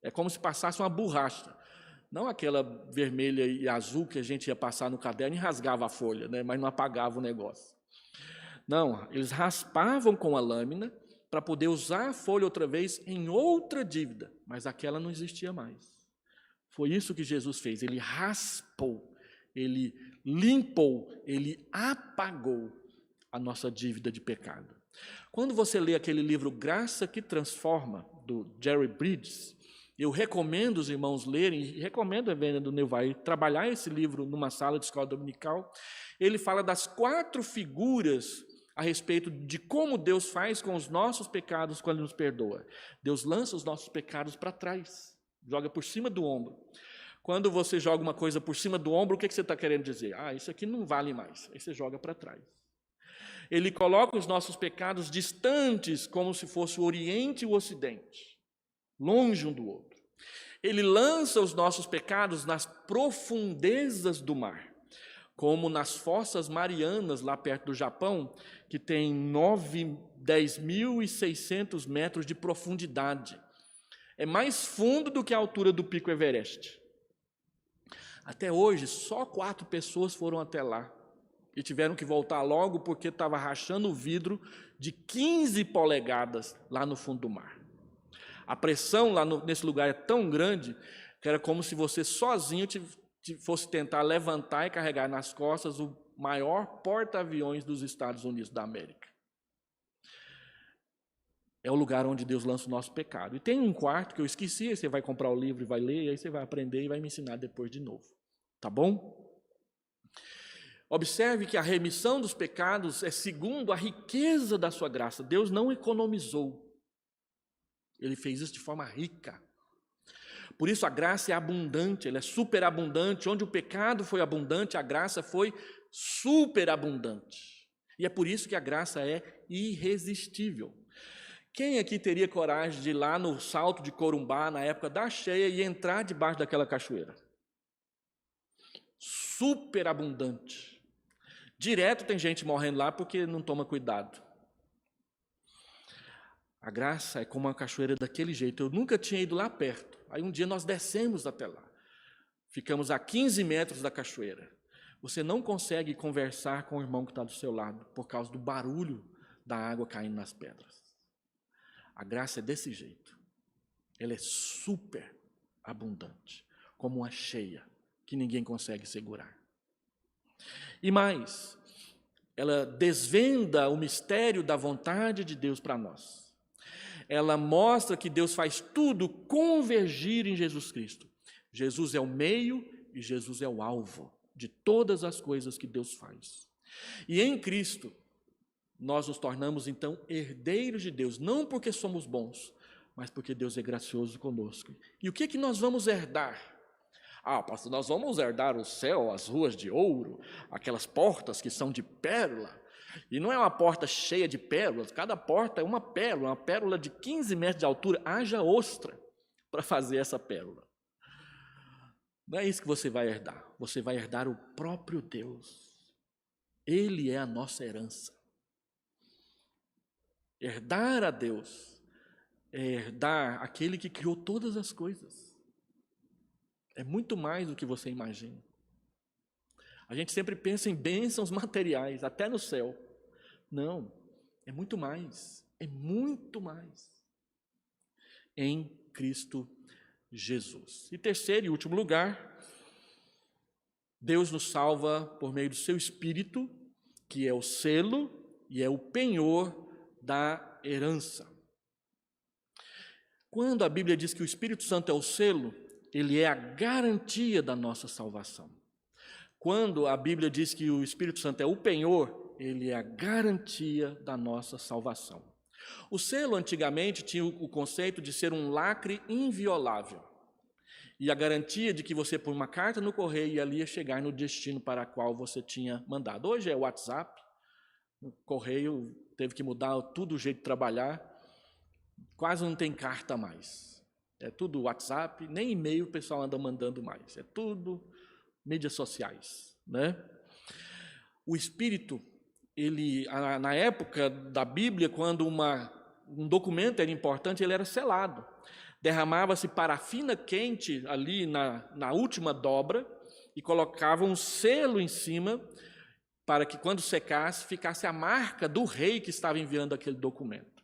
É como se passasse uma borracha. Não aquela vermelha e azul que a gente ia passar no caderno e rasgava a folha, né? Mas não apagava o negócio. Não, eles raspavam com a lâmina para poder usar a folha outra vez em outra dívida, mas aquela não existia mais. Foi isso que Jesus fez, ele raspou, ele limpou, ele apagou a nossa dívida de pecado. Quando você lê aquele livro Graça que Transforma, do Jerry Bridges, eu recomendo os irmãos lerem, e recomendo a Venda do Neuvair trabalhar esse livro numa sala de escola dominical. Ele fala das 4 figuras a respeito de como Deus faz com os nossos pecados quando nos perdoa. Deus lança os nossos pecados para trás, joga por cima do ombro. Quando você joga uma coisa por cima do ombro, o que você está querendo dizer? Isso aqui não vale mais. Aí você joga para trás. Ele coloca os nossos pecados distantes, como se fosse o Oriente e o Ocidente, longe um do outro. Ele lança os nossos pecados nas profundezas do mar, como nas fossas marianas, lá perto do Japão, que tem 10.600 metros de profundidade. É mais fundo do que a altura do Pico Everest. Até hoje, só 4 pessoas foram até lá e tiveram que voltar logo porque estava rachando o vidro de 15 polegadas lá no fundo do mar. A pressão lá nesse lugar é tão grande que era como se você sozinho fosse tentar levantar e carregar nas costas o maior porta-aviões dos Estados Unidos da América. É o lugar onde Deus lança o nosso pecado. E tem um quarto que eu esqueci, aí você vai comprar o livro e vai ler, e aí você vai aprender e vai me ensinar depois de novo. Tá bom? Observe que a remissão dos pecados é segundo a riqueza da sua graça. Deus não economizou. Ele fez isso de forma rica. Por isso a graça é abundante, ela é superabundante. Onde o pecado foi abundante, a graça foi superabundante. E é por isso que a graça é irresistível. Quem aqui teria coragem de ir lá no Salto de Corumbá, na época da cheia, e entrar debaixo daquela cachoeira? Superabundante. Direto tem gente morrendo lá porque não toma cuidado. A graça é como uma cachoeira daquele jeito. Eu nunca tinha ido lá perto. Aí um dia nós descemos até lá. Ficamos a 15 metros da cachoeira. Você não consegue conversar com o irmão que está do seu lado por causa do barulho da água caindo nas pedras. A graça é desse jeito. Ela é super abundante, como uma cheia que ninguém consegue segurar. E mais, ela desvenda o mistério da vontade de Deus para nós. Ela mostra que Deus faz tudo convergir em Jesus Cristo. Jesus é o meio e Jesus é o alvo de todas as coisas que Deus faz. E em Cristo, nós nos tornamos, então, herdeiros de Deus, não porque somos bons, mas porque Deus é gracioso conosco. E o que nós vamos herdar? Pastor, nós vamos herdar o céu, as ruas de ouro, aquelas portas que são de pérola. E não é uma porta cheia de pérolas, cada porta é uma pérola de 15 metros de altura. Haja ostra para fazer essa pérola. Não é isso que você vai herdar. Você vai herdar o próprio Deus. Ele é a nossa herança. Herdar a Deus é herdar aquele que criou todas as coisas. É muito mais do que você imagina. A gente sempre pensa em bênçãos materiais, até no céu. Não, é muito mais. É muito mais. Em Cristo Jesus. E terceiro e último lugar, Deus nos salva por meio do seu Espírito, que é o selo e é o penhor da herança. Quando a Bíblia diz que o Espírito Santo é o selo, ele é a garantia da nossa salvação. Quando a Bíblia diz que o Espírito Santo é o penhor, ele é a garantia da nossa salvação. O selo, antigamente, tinha o conceito de ser um lacre inviolável. E a garantia de que você põe uma carta no correio e ali ia chegar no destino para o qual você tinha mandado. Hoje é o WhatsApp, o correio teve que mudar tudo o jeito de trabalhar, quase não tem carta mais. É tudo WhatsApp, nem e-mail o pessoal anda mandando mais. É tudo mídias sociais, né? O Espírito, ele, na época da Bíblia, quando um documento era importante, ele era selado. Derramava-se parafina quente ali na última dobra e colocava um selo em cima para que, quando secasse, ficasse a marca do rei que estava enviando aquele documento.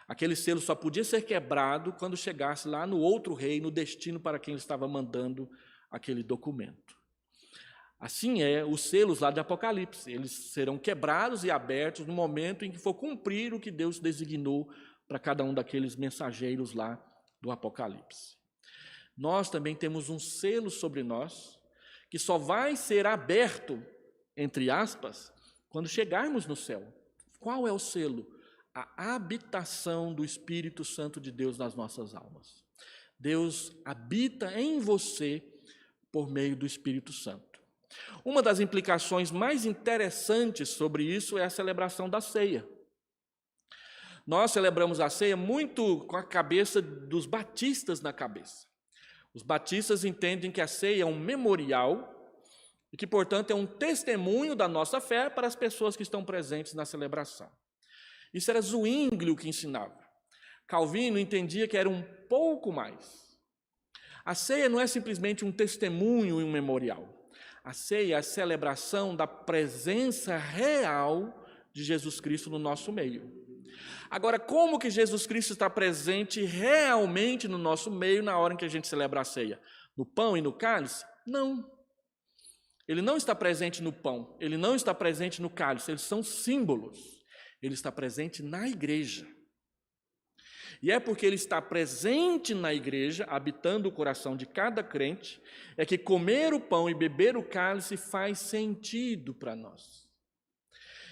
Aquele selo só podia ser quebrado quando chegasse lá no outro rei, no destino para quem ele estava mandando aquele documento. Assim é os selos lá de Apocalipse. Eles serão quebrados e abertos no momento em que for cumprir o que Deus designou para cada um daqueles mensageiros lá do Apocalipse. Nós também temos um selo sobre nós, que só vai ser aberto, entre aspas, quando chegarmos no céu. Qual é o selo? A habitação do Espírito Santo de Deus nas nossas almas. Deus habita em você por meio do Espírito Santo. Uma das implicações mais interessantes sobre isso é a celebração da ceia. Nós celebramos a ceia muito com a cabeça dos batistas na cabeça. Os batistas entendem que a ceia é um memorial e que, portanto, é um testemunho da nossa fé para as pessoas que estão presentes na celebração. Isso era Zwinglio que ensinava. Calvino entendia que era um pouco mais. A ceia não é simplesmente um testemunho e um memorial. A ceia é a celebração da presença real de Jesus Cristo no nosso meio. Agora, como que Jesus Cristo está presente realmente no nosso meio na hora em que a gente celebra a ceia? No pão e no cálice? Não. Ele não está presente no pão, ele não está presente no cálice, eles são símbolos. Ele está presente na igreja. E é porque ele está presente na igreja, habitando o coração de cada crente, é que comer o pão e beber o cálice faz sentido para nós.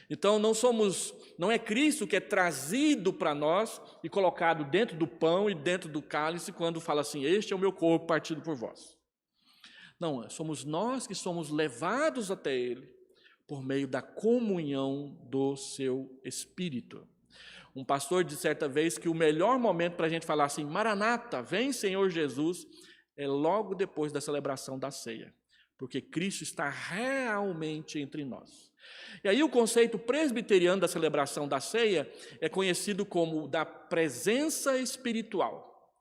Então não é Cristo que é trazido para nós e colocado dentro do pão e dentro do cálice quando fala assim, este é o meu corpo partido por vós. Não, somos nós que somos levados até ele por meio da comunhão do seu Espírito. Um pastor disse certa vez que o melhor momento para a gente falar assim, Maranata, vem Senhor Jesus, é logo depois da celebração da ceia, porque Cristo está realmente entre nós. E aí o conceito presbiteriano da celebração da ceia é conhecido como da presença espiritual.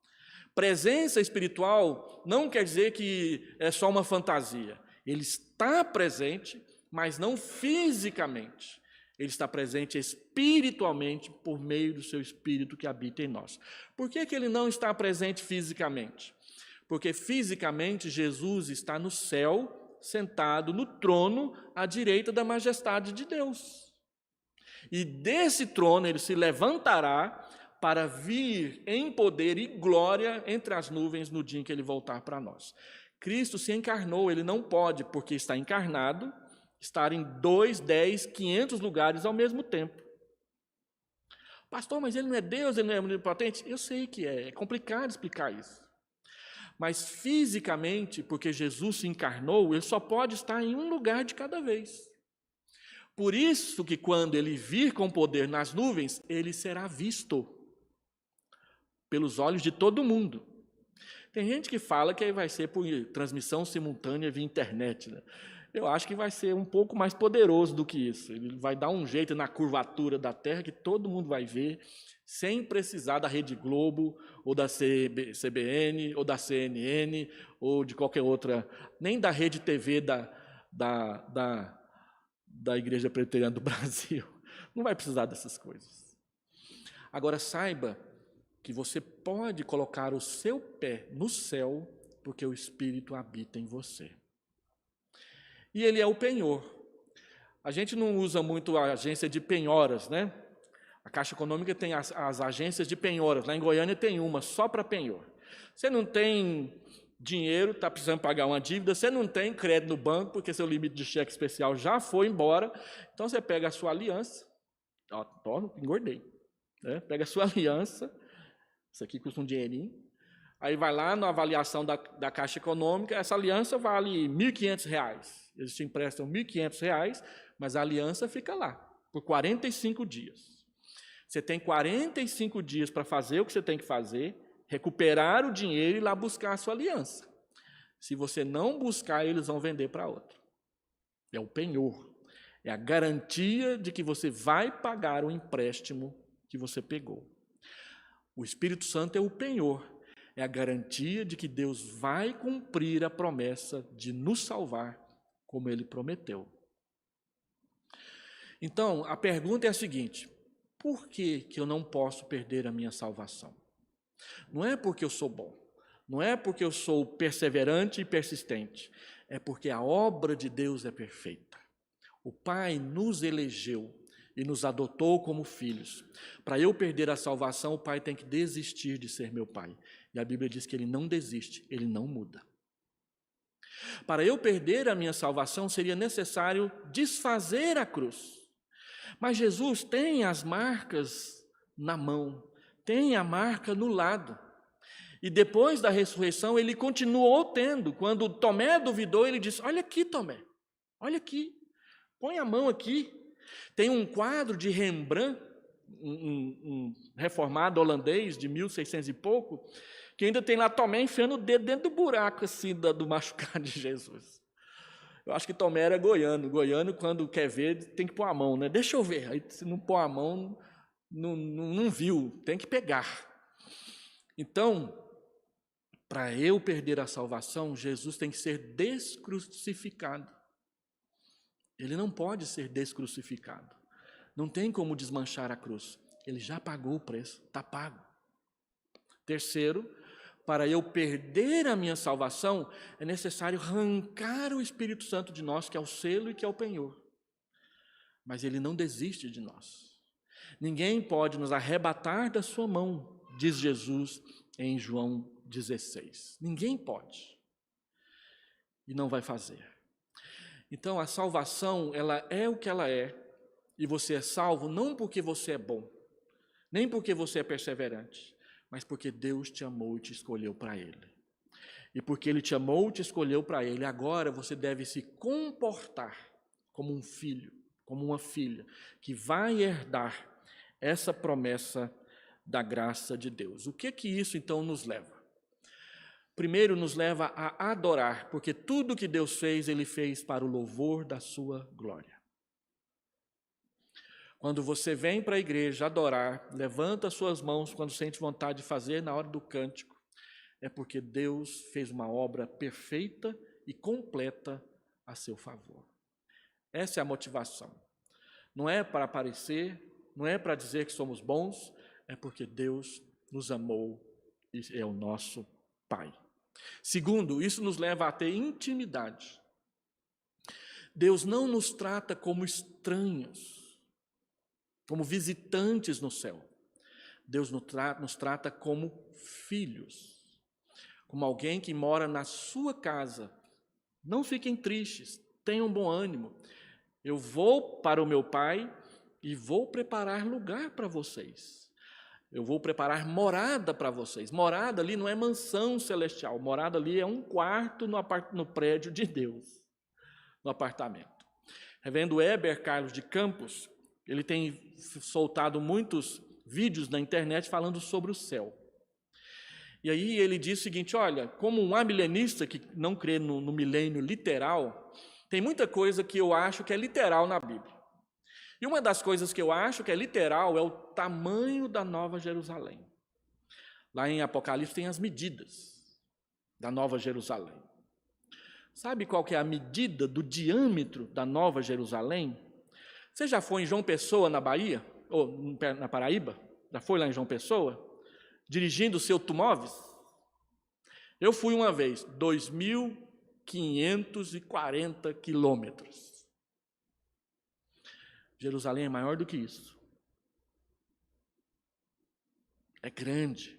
Presença espiritual não quer dizer que é só uma fantasia. Ele está presente, mas não fisicamente. Ele está presente espiritualmente por meio do seu Espírito que habita em nós. Por que ele não está presente fisicamente? Porque fisicamente Jesus está no céu, sentado no trono à direita da majestade de Deus. E desse trono ele se levantará para vir em poder e glória entre as nuvens no dia em que ele voltar para nós. Cristo se encarnou, ele não pode, porque está encarnado, estar em 2, 10, 500 lugares ao mesmo tempo. Pastor, mas ele não é Deus, ele não é onipotente? Eu sei que é complicado explicar isso. Mas fisicamente, porque Jesus se encarnou, ele só pode estar em um lugar de cada vez. Por isso que quando ele vir com poder nas nuvens, ele será visto pelos olhos de todo mundo. Tem gente que fala que vai ser por transmissão simultânea via internet, né? Eu acho que vai ser um pouco mais poderoso do que isso. Ele vai dar um jeito na curvatura da Terra que todo mundo vai ver, sem precisar da Rede Globo, ou da CBN, ou da CNN, ou de qualquer outra, nem da Rede TV da Igreja Presbiteriana do Brasil. Não vai precisar dessas coisas. Agora, saiba que você pode colocar o seu pé no céu, porque o Espírito habita em você. E ele é o penhor. A gente não usa muito a agência de penhoras, né? A Caixa Econômica tem as agências de penhoras. Lá em Goiânia tem uma só para penhor. Você não tem dinheiro, está precisando pagar uma dívida, você não tem crédito no banco, porque seu limite de cheque especial já foi embora. Então, você pega a sua aliança, engordei, né? Pega a sua aliança, isso aqui custa um dinheirinho, aí vai lá na avaliação da Caixa Econômica, essa aliança vale R$ 1.500. Eles te emprestam R$ 1.500, mas a aliança fica lá, por 45 dias. Você tem 45 dias para fazer o que você tem que fazer, recuperar o dinheiro e ir lá buscar a sua aliança. Se você não buscar, eles vão vender para outro. É o penhor. É a garantia de que você vai pagar o empréstimo que você pegou. O Espírito Santo é o penhor. É a garantia de que Deus vai cumprir a promessa de nos salvar, como Ele prometeu. Então, a pergunta é a seguinte: por que eu não posso perder a minha salvação? Não é porque eu sou bom, não é porque eu sou perseverante e persistente, é porque a obra de Deus é perfeita. O Pai nos elegeu e nos adotou como filhos. Para eu perder a salvação, o Pai tem que desistir de ser meu Pai. E a Bíblia diz que Ele não desiste, Ele não muda. Para eu perder a minha salvação, seria necessário desfazer a cruz. Mas Jesus tem as marcas na mão, tem a marca no lado. E depois da ressurreição, ele continuou tendo. Quando Tomé duvidou, ele disse: olha aqui, Tomé, olha aqui, põe a mão aqui. Tem um quadro de Rembrandt, um reformado holandês de 1600 e pouco, que ainda tem lá Tomé enfiando o dedo dentro do buraco assim, do machucado de Jesus. Eu acho que Tomé era goiano. Goiano, quando quer ver, tem que pôr a mão, né? Deixa eu ver. Aí, se não pôr a mão, não viu, tem que pegar. Então, para eu perder a salvação, Jesus tem que ser descrucificado. Ele não pode ser descrucificado. Não tem como desmanchar a cruz. Ele já pagou o preço, está pago. Terceiro, para eu perder a minha salvação, é necessário arrancar o Espírito Santo de nós, que é o selo e que é o penhor. Mas ele não desiste de nós. Ninguém pode nos arrebatar da sua mão, diz Jesus em João 16. Ninguém pode. E não vai fazer. Então, a salvação, ela é o que ela é, e você é salvo não porque você é bom, nem porque você é perseverante, mas porque Deus te amou e te escolheu para Ele. E porque Ele te amou e te escolheu para Ele, agora você deve se comportar como um filho, como uma filha, que vai herdar essa promessa da graça de Deus. O que isso então nos leva? Primeiro, nos leva a adorar, porque tudo que Deus fez, Ele fez para o louvor da sua glória. Quando você vem para a igreja adorar, levanta as suas mãos quando sente vontade de fazer na hora do cântico, é porque Deus fez uma obra perfeita e completa a seu favor. Essa é a motivação. Não é para aparecer, não é para dizer que somos bons, é porque Deus nos amou e é o nosso Pai. Segundo, isso nos leva a ter intimidade. Deus não nos trata como estranhos, como visitantes no céu. Deus nos trata como filhos, como alguém que mora na sua casa. Não fiquem tristes, tenham bom ânimo. Eu vou para o meu Pai e vou preparar lugar para vocês. Eu vou preparar morada para vocês. Morada ali não é mansão celestial. Morada ali é um quarto no prédio de Deus, no apartamento. Reverendo Heber Carlos de Campos, ele tem soltado muitos vídeos na internet falando sobre o céu. E aí ele diz o seguinte, olha, como um amilenista que não crê no milênio literal, tem muita coisa que eu acho que é literal na Bíblia. E uma das coisas que eu acho que é literal é o tamanho da Nova Jerusalém. Lá em Apocalipse tem as medidas da Nova Jerusalém. Sabe qual que é a medida do diâmetro da Nova Jerusalém? Você já foi em João Pessoa, na Bahia? Ou na Paraíba? Já foi lá em João Pessoa? Dirigindo o seu automóvel? Eu fui uma vez, 2.540 quilômetros. Jerusalém é maior do que isso. É grande.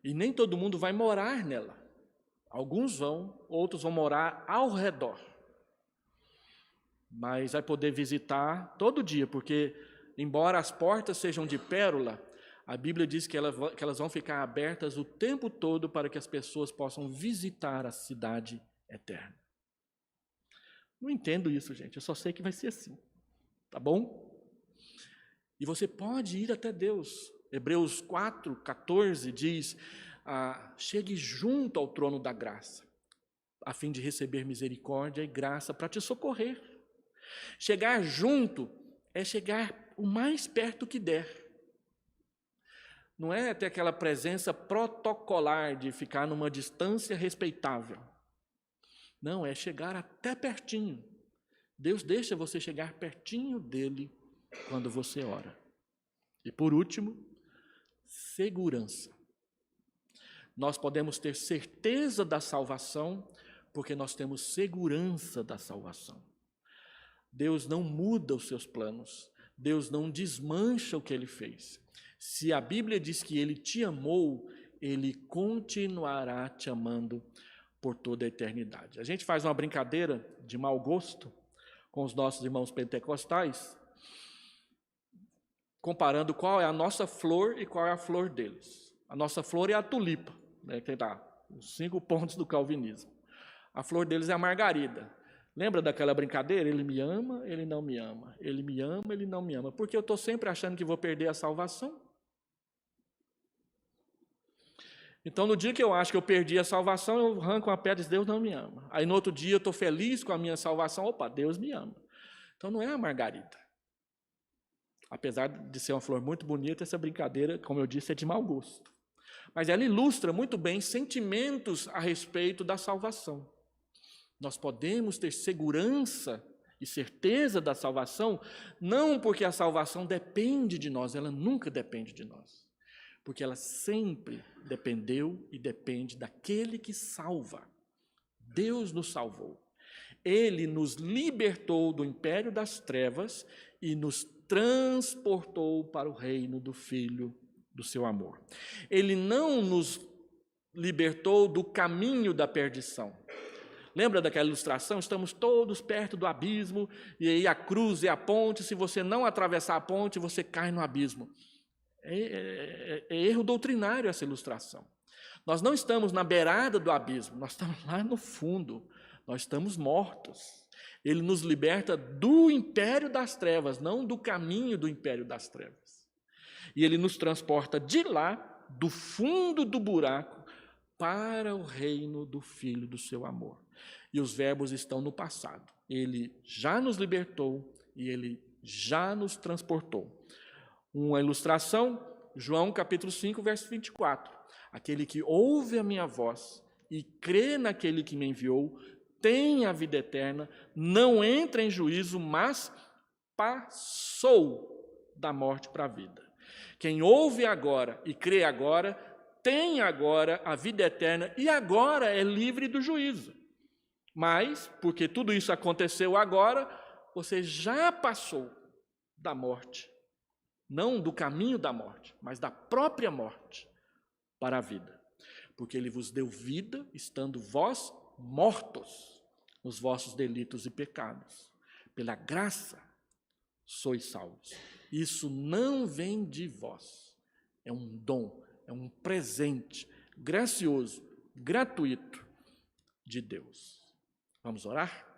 E nem todo mundo vai morar nela. Alguns vão, outros vão morar ao redor. Mas vai poder visitar todo dia, porque, embora as portas sejam de pérola, a Bíblia diz que elas vão ficar abertas o tempo todo para que as pessoas possam visitar a cidade eterna. Não entendo isso, gente. Eu só sei que vai ser assim. Tá bom? E você pode ir até Deus. Hebreus 4:14 diz, chegue junto ao trono da graça, a fim de receber misericórdia e graça para te socorrer. Chegar junto é chegar o mais perto que der. Não é ter aquela presença protocolar de ficar numa distância respeitável. Não, é chegar até pertinho. Deus deixa você chegar pertinho dele quando você ora. E por último, segurança. Nós podemos ter certeza da salvação porque nós temos segurança da salvação. Deus não muda os seus planos. Deus não desmancha o que ele fez. Se a Bíblia diz que ele te amou, ele continuará te amando por toda a eternidade. A gente faz uma brincadeira de mau gosto com os nossos irmãos pentecostais, comparando qual é a nossa flor e qual é a flor deles. A nossa flor é a tulipa, né, que dá os 5 pontos do calvinismo. A flor deles é a margarida. Lembra daquela brincadeira? Ele me ama, ele não me ama. Ele me ama, ele não me ama. Porque eu estou sempre achando que vou perder a salvação. Então, no dia que eu acho que eu perdi a salvação, eu arranco uma pedra e diz, Deus não me ama. Aí, no outro dia, eu estou feliz com a minha salvação. Opa, Deus me ama. Então, não é a margarida. Apesar de ser uma flor muito bonita, essa brincadeira, como eu disse, é de mau gosto. Mas ela ilustra muito bem sentimentos a respeito da salvação. Nós podemos ter segurança e certeza da salvação, não porque a salvação depende de nós, ela nunca depende de nós. Porque ela sempre dependeu e depende daquele que salva. Deus nos salvou. Ele nos libertou do império das trevas e nos transportou para o reino do Filho do seu amor. Ele não nos libertou do caminho da perdição. Lembra daquela ilustração? Estamos todos perto do abismo, e aí a cruz é a ponte, se você não atravessar a ponte, você cai no abismo. É erro doutrinário essa ilustração. Nós não estamos na beirada do abismo, nós estamos lá no fundo, nós estamos mortos. Ele nos liberta do império das trevas, não do caminho do império das trevas. E ele nos transporta de lá, do fundo do buraco, para o reino do Filho do seu amor. E os verbos estão no passado. Ele já nos libertou e ele já nos transportou. Uma ilustração, João capítulo 5, verso 24. Aquele que ouve a minha voz e crê naquele que me enviou, tem a vida eterna, não entra em juízo, mas passou da morte para a vida. Quem ouve agora e crê agora, tem agora a vida eterna e agora é livre do juízo. Mas, porque tudo isso aconteceu agora, você já passou da morte. Não do caminho da morte, mas da própria morte para a vida. Porque ele vos deu vida, estando vós mortos nos vossos delitos e pecados. Pela graça sois salvos. Isso não vem de vós, é um dom, é um presente gracioso, gratuito de Deus. Vamos orar?